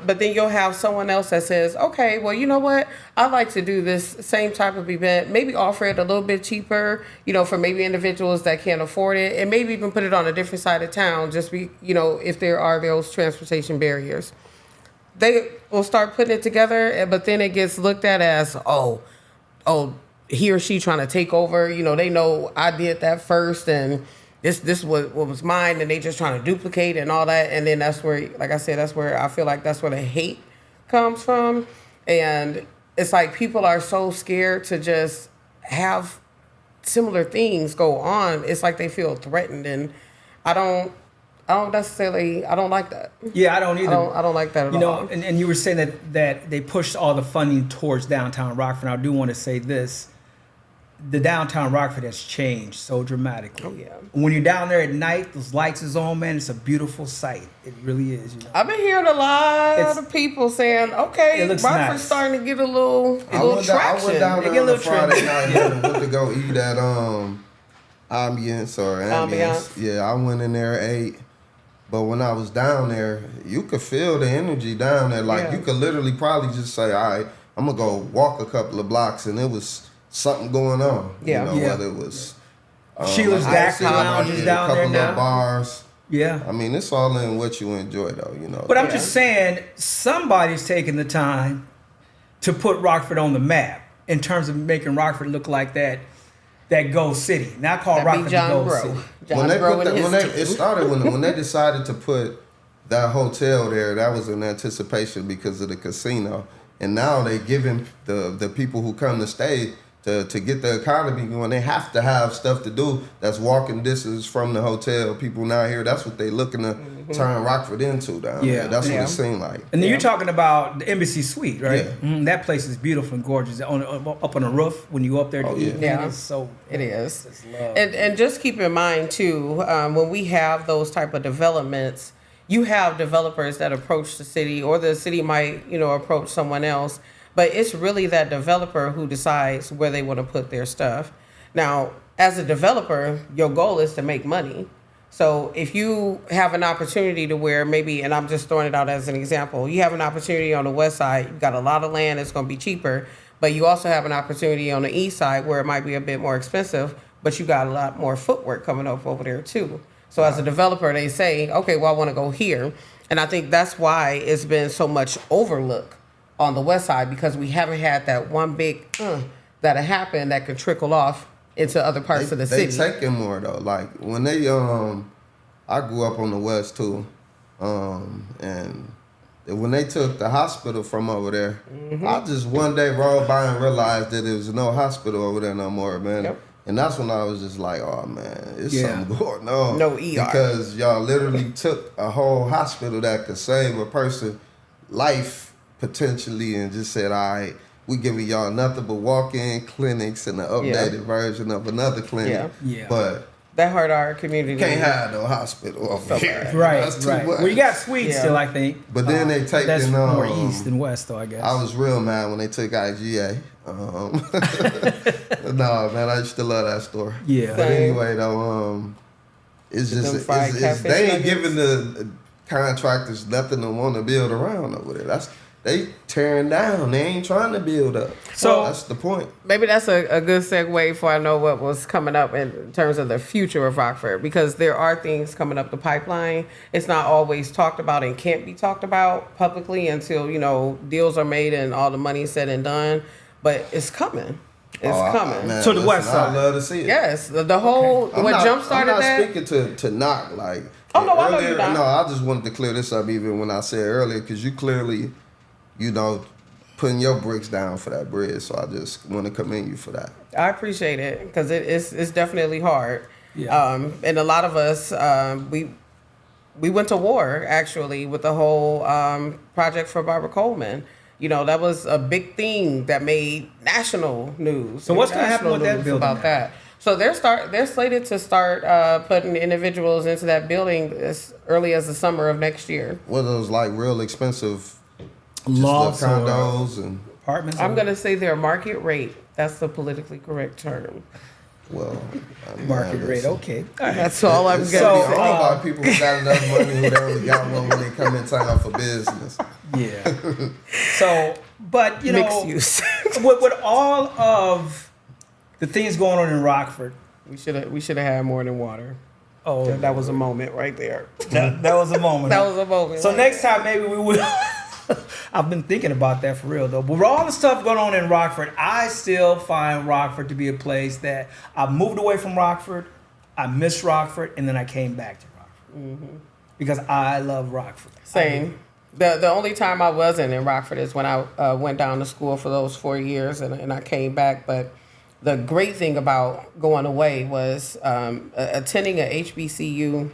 But then you'll have someone else that says, okay, well, you know what? I'd like to do this same type of event, maybe offer it a little bit cheaper, for maybe individuals that can't afford it, and maybe even put it on a different side of town, if there are those transportation barriers. They will start putting it together, but then it gets looked at as, oh, he or she trying to take over. They know I did that first, and this was what was mine, and they just trying to duplicate and all that. And then that's where, like I said, that's where I feel like that's where the hate comes from. And it's like people are so scared to just have similar things go on. It's like they feel threatened, and I don't necessarily, I don't like that. Yeah, I don't either. I don't like that at all. And you were saying that they pushed all the funding towards downtown Rockford. And I do want to say this. The downtown Rockford has changed so dramatically. Oh, yeah. When you're down there at night, those lights is on, man, it's a beautiful sight. It really is. I've been hearing a lot of people saying, okay, Rockford's starting to get a little traction. I went down there on a Friday night and went to go eat at Ambience. Yeah, I went in there, ate. But when I was down there, you could feel the energy down there. Like, you could literally probably just say, all right, I'm going to go walk a couple of blocks, and it was something going on. Whether it was Sheila's Dax Lounge is down there now. A couple of bars. Yeah. I mean, it's all in what you enjoy, though, But I'm just saying, somebody's taking the time to put Rockford on the map in terms of making Rockford look like that Go City. Now call Rockford the Go City. It started when they decided to put that hotel there. That was in anticipation because of the casino, and now they giving the people who come to stay. To get the economy going, they have to have stuff to do that's walking distance from the hotel. People now here, that's what they looking to turn Rockford into down there. That's what it seemed like. And then you're talking about the Embassy Suite, right? Yeah. That place is beautiful and gorgeous. Up on the roof when you go up there to eat. Yeah, it is. And just keep in mind too, when we have those type of developments, you have developers that approach the city, or the city might, approach someone else. But it's really that developer who decides where they want to put their stuff. Now, as a developer, your goal is to make money. So if you have an opportunity to where maybe, and I'm just throwing it out as an example, you have an opportunity on the west side, you've got a lot of land, it's going to be cheaper, but you also have an opportunity on the east side where it might be a bit more expensive, but you got a lot more footwork coming up over there too. So as a developer, they say, okay, well, I want to go here. And I think that's why it's been so much overlook on the west side, because we haven't had that one big that happened that could trickle off into other parts of the city. They taking more though. Like when they I grew up on the west too, and when they took the hospital from over there, I just one day rolled by and realized that there was no hospital over there no more, man. Yep. And that's when I was just like, oh man, it's something going on. No ER. Because y'all literally took a whole hospital that could save a person life potentially, and just said, all right, we giving y'all nothing but walk-in clinics and the updated version of another clinic. Yeah. But that hurt our community. Can't have no hospital over here. Right, that's right. Well, you got suites still, I think. But then they take that's more east than west, though, I guess. I was real mad when they took IGA. No, man, I used to love that store. Yeah. But anyway, though, it's just they ain't giving the contractors nothing to want to build around over there. They tearing down. They ain't trying to build up. So that's the point. Maybe that's a good segue for I know what was coming up in terms of the future of Rockford, because there are things coming up the pipeline. It's not always talked about and can't be talked about publicly until, deals are made and all the money is said and done. But it's coming. It's coming. To the west side. I'd love to see it. Yes. The whole, what jump started that. I'm not speaking to knock. Like, oh, no, I know you're not. No, I just wanted to clear this up even when I said earlier, because you clearly, put putting your bricks down for that bread. So I just want to commend you for that. I appreciate it because it's definitely hard. Yeah. And a lot of us, we went to war actually with the whole project for Barbara Coleman. You know, that was a big thing that made national news. So what's going to happen with that building about now? that? So they're slated to start putting individuals into that building as early as the summer of next year. What are those like real expensive Lofts or condos and apartments? I'm going to say their market rate. That's the politically correct term. well, market rate. Okay. All right. That's all I'm going to So, say. all about people who got enough money who they only got one when they come in town for business. Yeah. So, but you know, Mixed use. with all of the things going on in Rockford, We should have had more than water. oh, That was a moment right there. that was a moment. That was a moment. So next time maybe we will. I've been thinking about that for real though. But with all the stuff going on in Rockford, I still find Rockford to be a place that I moved away from Rockford. I miss Rockford, and then I came back to Rockford because I love Rockford. Same. The only time I wasn't in Rockford is when I went down to school for those 4 years and I came back. But the great thing about going away was attending a HBCU,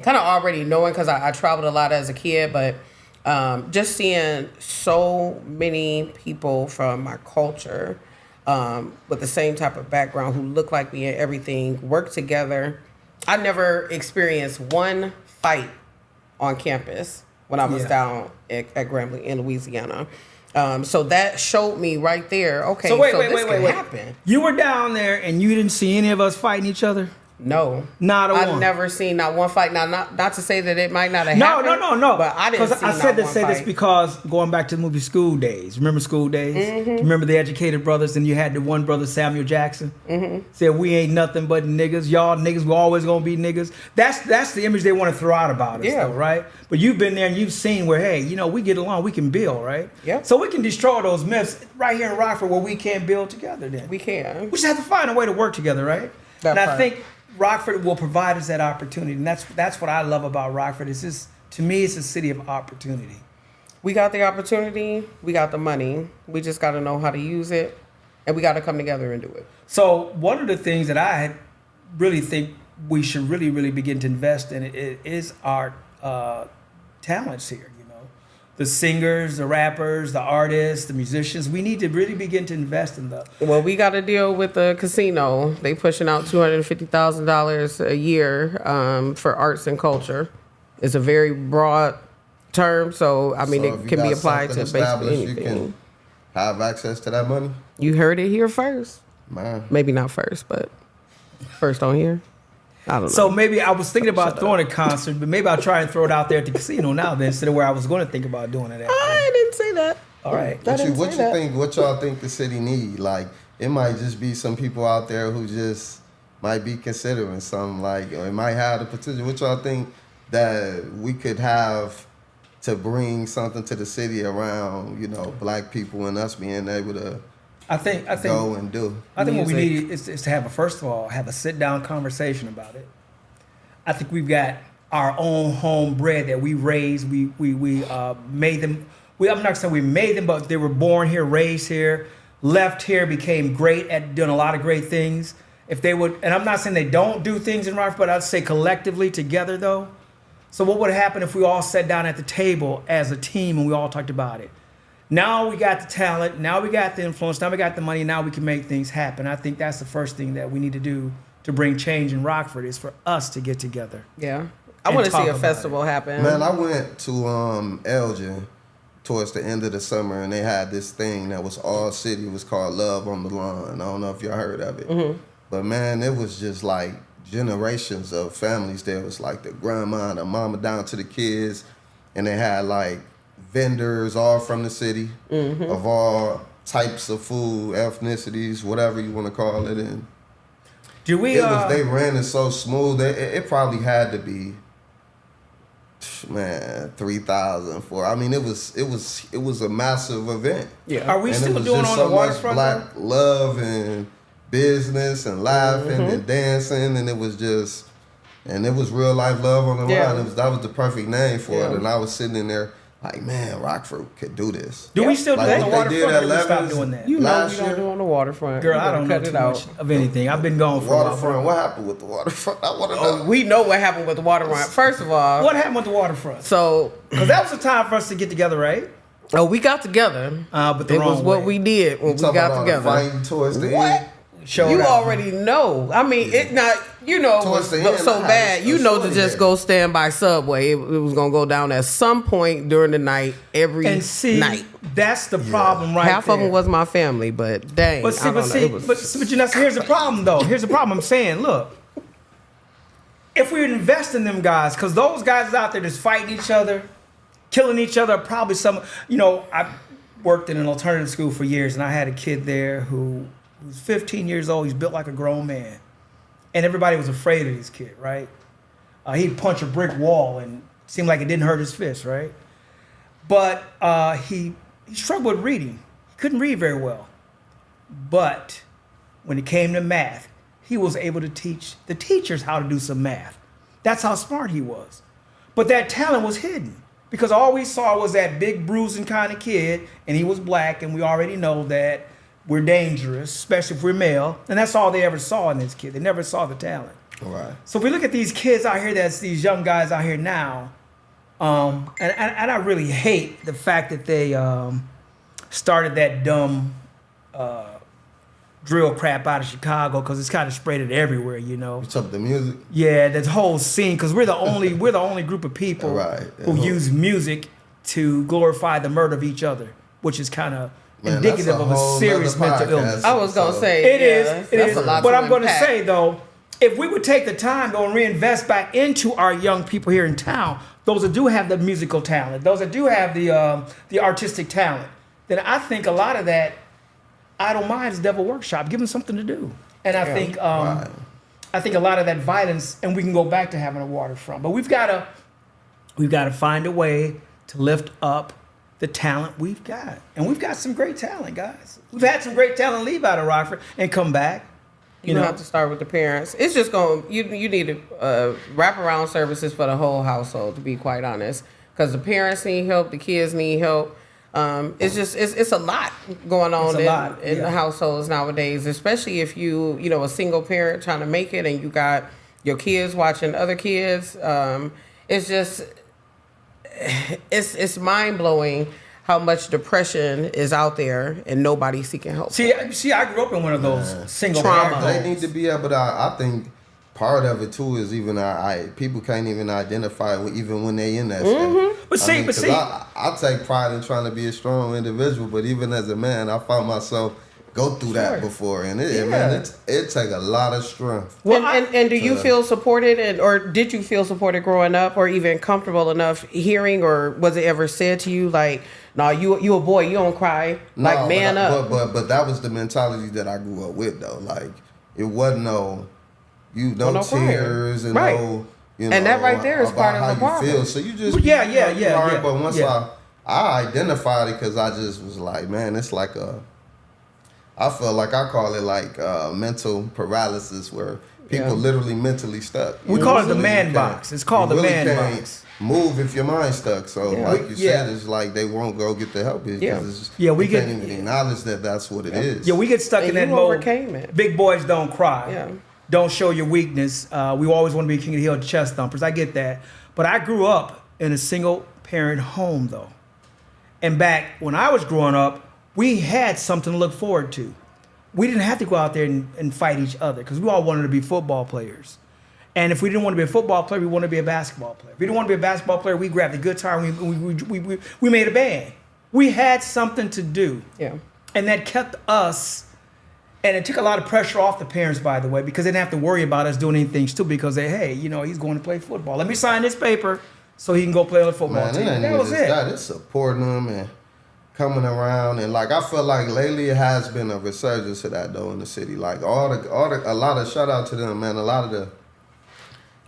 kind of already knowing because I traveled a lot as a kid, but just seeing so many people from my culture with the same type of background who look like me and everything, work together. I never experienced one fight on campus when I was down at Grambling in Louisiana. So that showed me right there, okay, So wait. happen. You were down there and you didn't see any of us fighting each other? No. Not a I've one. never seen not one fight. Now, not to say that it might not have No. happened. But I didn't see I said not to one say this fight. because going back to the movie School Days. Remember School Days? Mm-hmm. Remember the educated brothers, and you had the one brother Samuel Jackson said, "We ain't nothing but niggas. Y'all niggas, we always gonna be niggas." That's the image they want to throw out about us, Yeah. though, right? But you've been there and you've seen where, hey, you know, we get along, we can build, right? Yep. So we can destroy those myths right here in Rockford where we can't build together. Then We can. we just have to find a way to work together, right? That and I part. think Rockford will provide us that opportunity, and that's what I love about Rockford. It's just, to me, it's a city of opportunity. We got the opportunity. We got the money. We just got to know how to use it, and we got to come together and do it. So one of the things that I really think we should really begin to invest in is our talents here. You know, the singers, the rappers, the artists, the musicians. We need to really begin to invest in them. Well, we got to deal with the casino. They pushing out $250,000 a year for arts and culture. It's a very broad term, so I mean So if it you can be got applied to something basically established, anything. you can have access to that money. You heard it here first. Man. Maybe not first, but first on here. I don't know. So maybe I was thinking about Shut throwing a concert, but maybe I'll try and throw it out there at the casino now then, instead of where I was going to think about doing it at. I didn't say that. All right. I What didn't say that. think? What y'all think the city need? Like, it might just be some people out there who just might be considering something, like, or it might have the potential. What y'all think that we could have to bring something to the city around, you know, black people and us being able to I think go and do? I think what we Music. need is to have first of all, have a sit down conversation about it. I think we've got our own homebred that we raised. We made them. I'm not saying we made them, but they were born here, raised here, left here, became great at doing a lot of great things. If they would, and I'm not saying they don't do things in Rockford, but I'd say collectively together though. So what would happen if we all sat down at the table as a team and we all talked about it? Now we got the talent, now we got the influence, now we got the money, now we can make things happen. I think that's the first thing that we need to do to bring change in Rockford, is for us to get together. Yeah. I And want to talk see a about festival happen. Man, I went to Elgin towards the end of the summer, and they had this thing that was all city. It was called Love on the Lawn. I don't know if y'all heard of it. But man, it was just like generations of families there. It was like the grandma and the mama down to the kids, and they had like vendors all from the city of all types of food, ethnicities, whatever you want to call it. And Do we? they ran it so smooth. It probably had to be, man, 3,000 for. I mean, it was a massive event. Yeah. Are we And still it was doing just on so the much waterfront? black love and business and laughing and dancing, and it was real life love on the Yeah. line. That was the perfect name for it. Yeah. And I was sitting in there like, man, Rockford could do this. Do we still do that on the waterfront? Or did we stop doing that? You know we don't do on the waterfront. Girl, I don't know too much of anything. I've been gone for a while. Waterfront. What happened with the waterfront? I want to know. We know what happened with the waterfront. First of all, what happened with the waterfront? So, because that was the time for us to get together, right? Oh, we got together. But it was what we did when we got together. Fighting towards the end. You already know. I mean, it not. You know, it was so bad. You know, to just go stand by Subway. It was gonna go down at some point during the night every night. That's the problem, right? Half of them was my family, but dang. But you know, here's the problem, though. Here's the problem. I'm saying, look, if we invest in them guys, because those guys out there just fighting each other, killing each other, probably some. You know, I worked in an alternative school for years, and I had a kid there who was 15 years old. He's built like a grown man. And everybody was afraid of this kid, right? He'd punch a brick wall and it seemed like it didn't hurt his fist, right? But he struggled with reading. He couldn't read very well. But when it came to math, he was able to teach the teachers how to do some math. That's how smart he was. But that talent was hidden because all we saw was that big bruising kind of kid, and he was black, and we already know that we're dangerous, especially if we're male. And that's all they ever saw in this kid. They never saw the talent. Right. So if we look at these kids out here, that's these young guys out here now, and I really hate the fact that they started that dumb drill crap out of Chicago because it's kind of spread it everywhere, you know. What's up, the music? Yeah, that whole scene, because we're the only group of people who use music to glorify the murder of each other, which is kind of indicative of a serious mental illness. I was gonna say it is. A lot but I'm going to say though, if we would take the time though and reinvest back into our young people here in town, those that do have the musical talent, those that do have the artistic talent, then I think a lot of that idle minds devil workshop. Give them something to do, and I think a lot of that violence, and we can go back to having a waterfront, but we've got to find a way to lift up the talent we've got. And we've got some great talent, guys. We've had some great talent leave out of Rockford and come back. You have to start with the parents. It's just you need to wraparound services for the whole household, to be quite honest. Because the parents need help, the kids need help. It's a lot going on in the households nowadays, especially if you a single parent trying to make it and you got your kids watching other kids. It's mind-blowing how much depression is out there and nobody's seeking help. See, I grew up in one of those single trauma. They need to be able to. I think part of it too is even people can't even identify even when they in that state. But I take pride in trying to be a strong individual, but even as a man, I found myself go through that before, and it take a lot of strength. Well, and do you feel supported, or did you feel supported growing up, or even comfortable enough hearing, or was it ever said to you like, "No, you a boy, you don't cry, like man up"? But that was the mentality that I grew up with, though. Like it wasn't no tears and no, and that right there is part of the problem. Feel. So you just But once I identified it, because I just was like, man, it's like I feel like I call it like mental paralysis, where people literally mentally stuck. We call it the man box. It's called the man box. Move if your mind's stuck. So like you said, it's like they won't go get the help. We can't even acknowledge that that's what it is. Yeah, we get stuck in that mode. Overcame it. Big boys don't cry. Yeah. Don't show your weakness. We always want to be king of the hill chest thumpers. I get that. But I grew up in a single parent home though. And back when I was growing up, we had something to look forward to. We didn't have to go out there and fight each other because we all wanted to be football players. And if we didn't want to be a football player, we wanted to be a basketball player. If we didn't want to be a basketball player, we grabbed the guitar and we made a band. We had something to do. Yeah. And that kept us, and it took a lot of pressure off the parents, by the way, because they didn't have to worry about us doing anything stupid because he's going to play football. Let me sign this paper so he can go play on the football team. That was it. It's supporting them and coming around, and like I feel like lately it has been a resurgence of that though in the city. Like a lot of shout out to them, man. A lot of the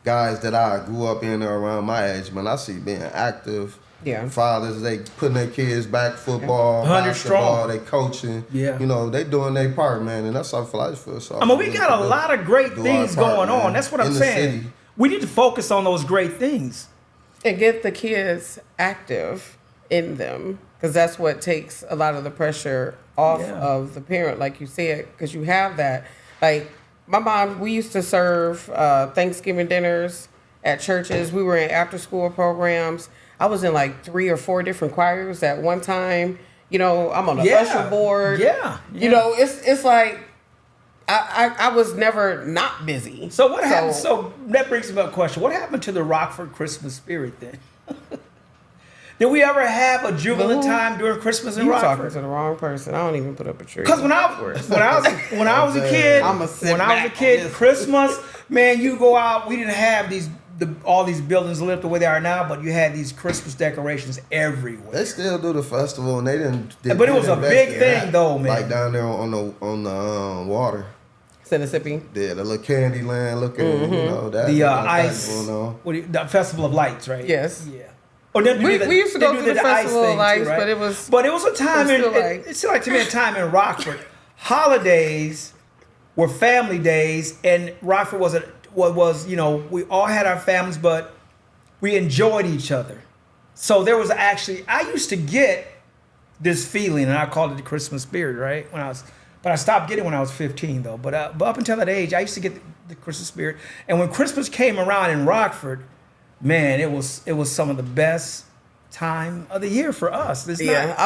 guys that I grew up in or around my age, man, I see being active. Yeah. Fathers, they putting their kids back football, basketball, they coaching. Yeah. They doing their part, man, and that's something I feel so. I mean, we got a lot of great things going on. That's what I'm saying. We need to focus on those great things and get the kids active. in them, because that's what takes a lot of the pressure off of the parent, like you said, because you have that. Like my mom, we used to serve Thanksgiving dinners at churches. We were in after school programs. I was in like 3 or 4 different choirs at one time. You know, I'm on the usher board. You know, it's like I was never not busy. So what happened? So that brings me up a question. What happened to the Rockford Christmas spirit then? Did we ever have a jubilant time during Christmas in Rockford? You're talking to the wrong person. I don't even put up a tree. Because when I was a kid, Christmas, man, you go out. We didn't have all these buildings lit the way they are now, but you had these Christmas decorations everywhere. They still do the festival, and they didn't. But it was a big thing, though, man. Like down there on the water. Mississippi. Yeah, the little candy land looking, you know, that. The ice, the Festival of Lights, right? Yes. Yeah. We used to go to the Festival of Lights, right? but it was a time it seemed like to me a time in Rockford. Holidays were family days, and Rockford was you know, we all had our families, but we enjoyed each other. So there was actually, I used to get this feeling, and I called it the Christmas spirit, right? But I stopped getting it when I was 15, though. But up until that age, I used to get the Christmas spirit. And when Christmas came around in Rockford, man, it was some of the best time of the year for us. I'm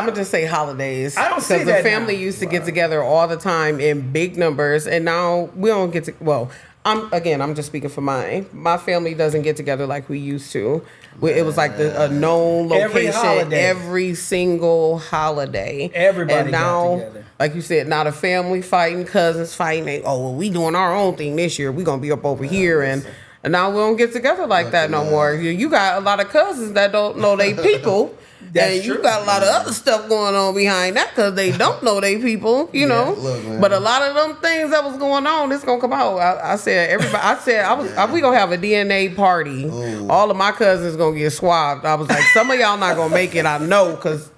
gonna just say holidays. I don't see that because the family used to get together all the time in big numbers, and now we don't get to. Well, I'm just speaking for mine. My family doesn't get together like we used to. It was like a known location every single holiday. Everybody got together. Like you said, not a family fighting, cousins fighting. We doing our own thing this year. We gonna be up over here, and now we don't get together like that no more. You got a lot of cousins that don't know they people. And you got a lot of other stuff going on behind that because they don't know they people, you know. Look, but a lot of them things that was going on, it's gonna come out. I said we gonna have a DNA party. Ooh. All of my cousins gonna get swabbed. I was like, some of y'all not gonna make it. I know because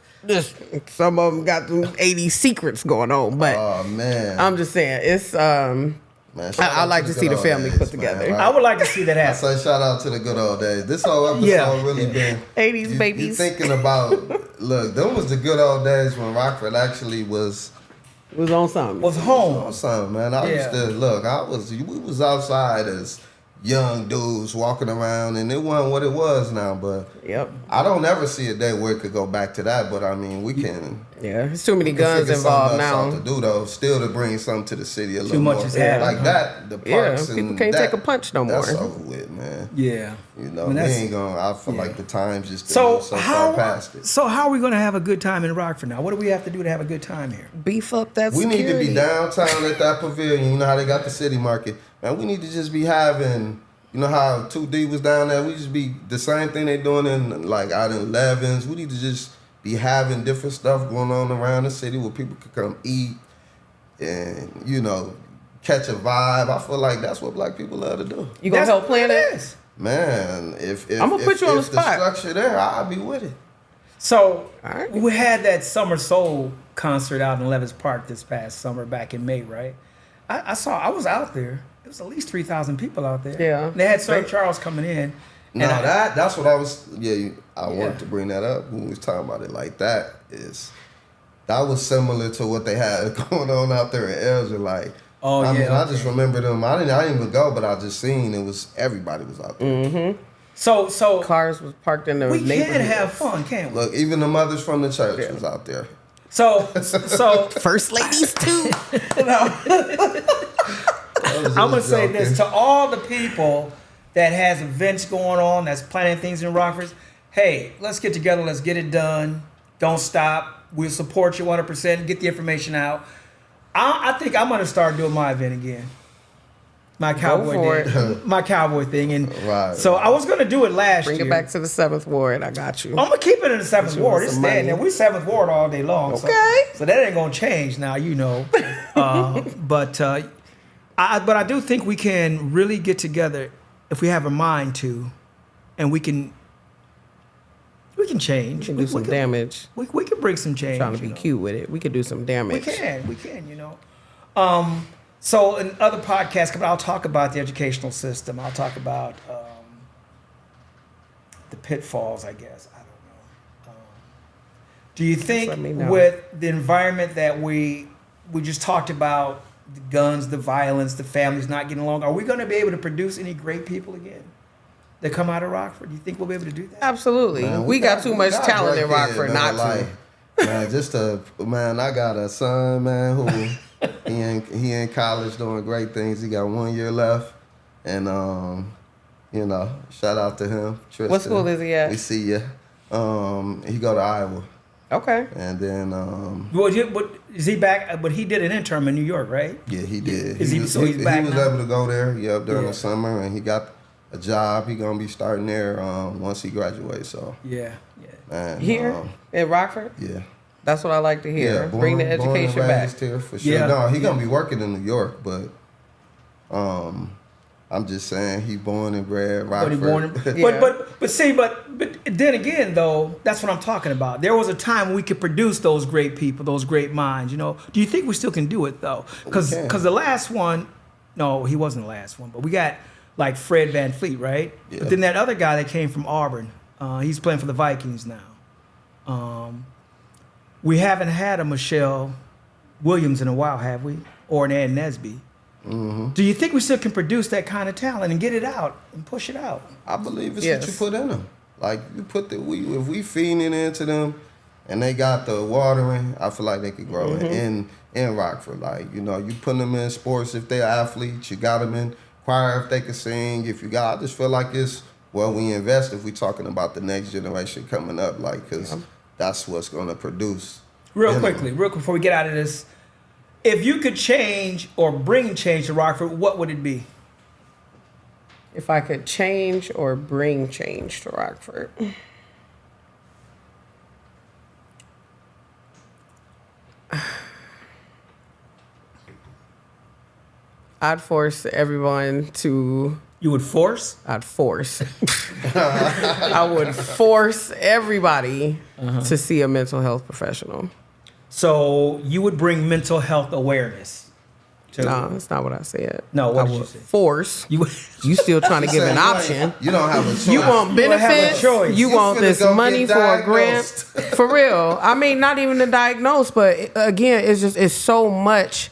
some of them got them 80 secrets going on. But I'm just saying it's Man, I like to see the family put together. Man, right? I would like to see that happen. I say shout out to the good old days. This whole episode really been 80s babies. You thinking about look, them was the good old days when Rockford actually was on something. Was home. On something, man. I used to look. We was outside as young dudes walking around, and it wasn't what it was now. But I don't ever see a day where it could go back to that. But I mean, we can. Yeah, there's too many guns involved now. To do though, still to bring something to the city a little too much more. Is happening. Like that, the parks and people can't take a punch no more. That's over with, man. Yeah, you know, we ain't gonna. I feel like the time's just so far past it. So how are we gonna have a good time in Rockford now? What do we have to do to have a good time here? Beef up that. We security. need to be downtown at that pavilion. You know how they got the city market, man. We need to just be having. You know how 2D was down there? We just be the same thing they doing in like out in 11s. We need to just be having different stuff going on around the city where people could come eat and, you know, catch a vibe. I feel like that's what black people love to do. You gonna help plan it? Man, if I'm gonna put you on the spot. The structure there, I'll be with it. So we had that Summer Soul concert out in Levis Park this past summer back in May, right? I was out there. There was at least 3,000 people out there. Yeah. They had Sir Charles coming in. No, that's what I was. I wanted to bring that up when we was talking about it. Like that was similar to what they had going on out there in Elgin. Like, I mean, I just remember them. I didn't even go, but I just seen everybody was out there. Mm-hmm. So cars was parked in the neighborhood. We can have fun, can't we? Look, even the mothers from the church was out there. So first ladies too. I'm gonna say this to all the people that has events going on, that's planning things in Rockford. Hey, let's get together. Let's get it done. Don't stop. We'll support you 100%. Get the information out. I think I'm gonna start doing my event again. My cowboy thing, and so I was gonna do it last year. Bring it back to the 7th Ward. I got you. I'm gonna keep it in the 7th Ward. It's staying there. We 7th Ward all day long. Okay. So that ain't gonna change now, you know. But I do think we can really get together if we have a mind to, and we can change. We can do some damage. We can bring some change. Trying to be cute with it. We can do some damage. We can, you know. So in other podcasts, I'll talk about the educational system. I'll talk about the pitfalls, I guess. I don't know. Do you think with the environment that we just talked about, the guns, the violence, the families not getting along, are we going to be able to produce any great people again that come out of Rockford? Do you think we'll be able to do that? Absolutely. Man, we got too much talent in Rockford not to. Man, I got a son, man, who he in college doing great things. He got 1 year left. And, shout out to him. Tristan. What school is he at? We see you. He go to Iowa. Okay. And then, is he back? But he did an intern in New York, right? Yeah, he did. He's back. He was able to go there. During the summer, and he got a job. He gonna be starting there once he graduates. So yeah. And, here in Rockford. Yeah. That's what I like to hear. Bring the education back. Here for sure. Yeah. No, he gonna be working in New York, but I'm just saying he born and bred Rockford. But then again though, that's what I'm talking about. There was a time we could produce those great people, those great minds. Do you think we still can do it though? Because the last one, no, he wasn't the last one, but we got like Fred Van Fleet, right? Yeah. But then that other guy that came from Auburn, he's playing for the Vikings now. We haven't had a Michelle Williams in a while, have we? Or an Ann Nesby. Mm-hmm. Do you think we still can produce that kind of talent and get it out and push it out? I believe it's what you put in them. Like you put if we feeding it into them, and they got the watering, I feel like they could grow in Rockford. Like you put them in sports if they're athletes, you got them in choir if they can sing. If you got, I just feel like it's we invest if we talking about the next generation coming up, like because that's what's gonna produce. Real quick before we get out of this. If you could change or bring change to Rockford, what would it be? If I could change or bring change to Rockford. I'd force everyone to... You would force? I'd force. I would force everybody to see a mental health professional. So you would bring mental health awareness. No, that's not what I said. No, what I did you would say? force. You still trying to give an option. You don't have a choice. You want benefits. You want this money for a grant. For real. I mean, not even to diagnose, but again, it's so much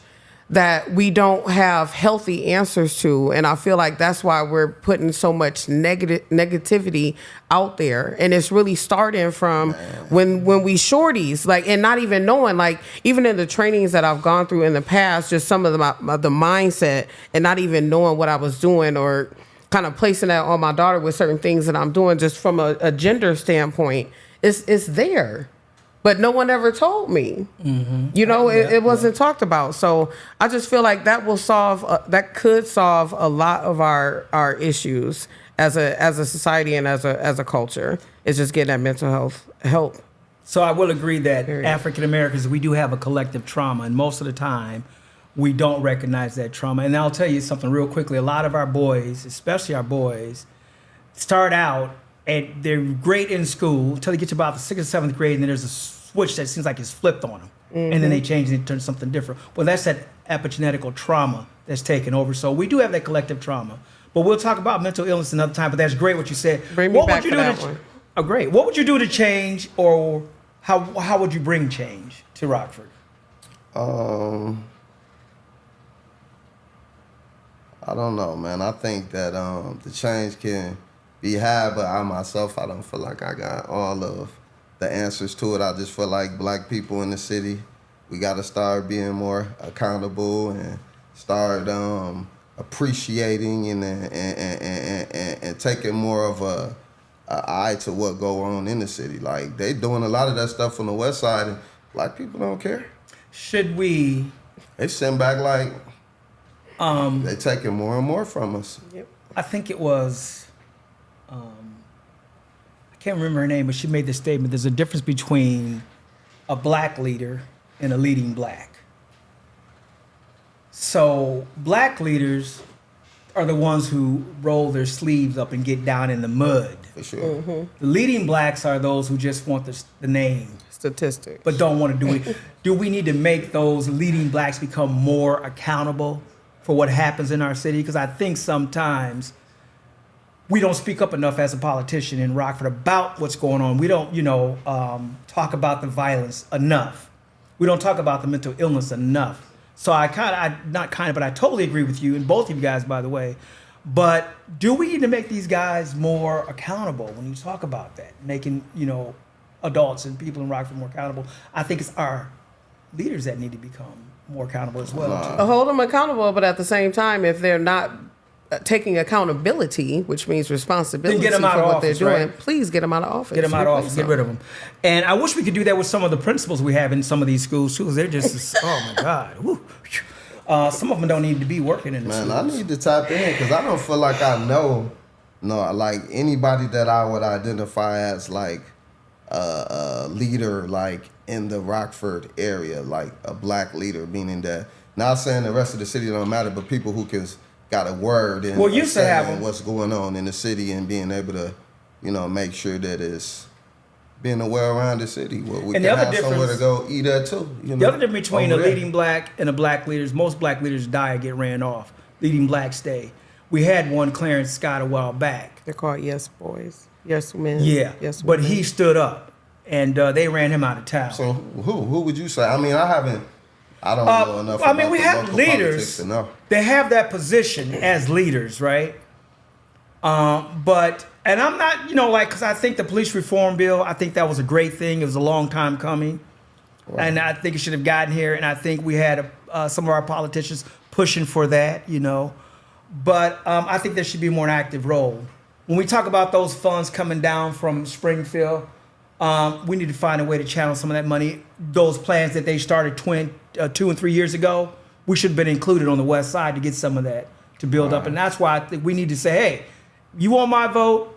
that we don't have healthy answers to. And I feel like that's why we're putting so much negativity out there. And it's really starting from when we shorties, like, and not even knowing, like, even in the trainings that I've gone through in the past, just some of the mindset and not even knowing what I was doing or kind of placing that on my daughter with certain things that I'm doing just from a gender standpoint, it's there. But no one ever told me. Mm-hmm. It wasn't talked about. So I just feel like that could solve a lot of our issues as a society and as a culture. It's just getting that mental health help. So I will agree that African Americans, we do have a collective trauma, and most of the time we don't recognize that trauma. And I'll tell you something real quickly. A lot of our boys, especially our boys, start out and they're great in school until they get to about the 6th or 7th grade, and then there's a switch that seems like it's flipped on them. Mm-hmm. And then they change and it turns something different. Well, that's that epigenetical trauma that's taken over. So we do have that collective trauma. But we'll talk about mental illness another time, but that's great what you said. Bring me back for that one. Oh, great. What would you do to change, or how would you bring change to Rockford? I don't know, man. I think that the change can be had, but I myself, I don't feel like I got all of the answers to it. I just feel like black people in the city, we got to start being more accountable and start appreciating and taking more of a eye to what go on in the city. Like they doing a lot of that stuff on the west side, and black people don't care. Should we? They send back like they taking more and more from us. Yep. I think it was. I can't remember her name, but she made the statement, there's a difference between a black leader and a leading black. So black leaders are the ones who roll their sleeves up and get down in the mud. For sure. Mm-hmm. The leading blacks are those who just want the name. Statistics. But don't want to do it. Do we need to make those leading blacks become more accountable for what happens in our city? Because I think sometimes we don't speak up enough as a politician in Rockford about what's going on. We don't, talk about the violence enough. We don't talk about the mental illness enough. So I totally agree with you, and both of you guys, by the way. But do we need to make these guys more accountable when you talk about that? Making, adults and people in Rockford more accountable. I think it's our leaders that need to become more accountable as well. Hold them accountable, but at the same time, if they're not taking accountability, which means responsibility get them out for of what office, they're doing, right? Please get them out of office. Get them out of office. Get rid of them. And I wish we could do that with some of the principals we have in some of these schools too. They're just, oh my God. Woo. Some of them don't need to be working in the schools. I need to tap in because I don't feel like I know, like anybody that I would identify as like a leader, like in the Rockford area, like a black leader, meaning that, not saying the rest of the city don't matter, but people who got a word and used to have what's going on in the city and being able to, make sure that it's being aware around the city where we can have somewhere to go eat at too. The other difference between a leading black and a black leader, most black leaders die or get ran off. Leading blacks stay. We had one, Clarence Scott, a while back. They're called yes boys, yes men. Yeah, yes but women. he stood up, and they ran him out of town. So who would you say? I mean, I don't know enough. I mean, we have leaders. They have that position as leaders, right? And I'm not, because I think the police reform bill, I think that was a great thing. It was a long time coming. Right. And I think it should have gotten here. And I think we had some of our politicians pushing for that, But I think there should be more an active role. When we talk about those funds coming down from Springfield, we need to find a way to channel some of that money. Those plans that they started 2 and 3 years ago, we should have been included on the west side to get some of that to build up. And that's why I think we need to say, hey, you want my vote?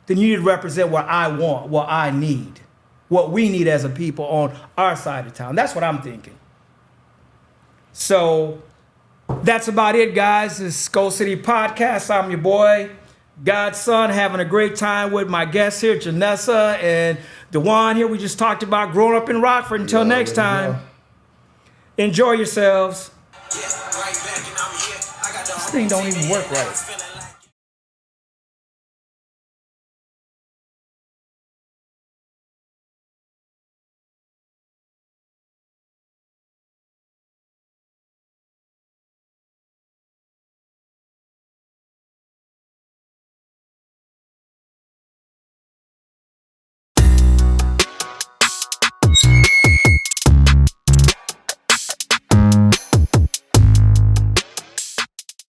Then you need to represent what I want, what I need, what we need as a people on our side of town. That's what I'm thinking. So that's about it, guys. This is SkoCity Podcast. I'm your boy, Godson, having a great time with my guests here, Janessa and Dewan here. We just talked about growing up in Rockford. Until next time, enjoy yourselves. This thing don't even work right.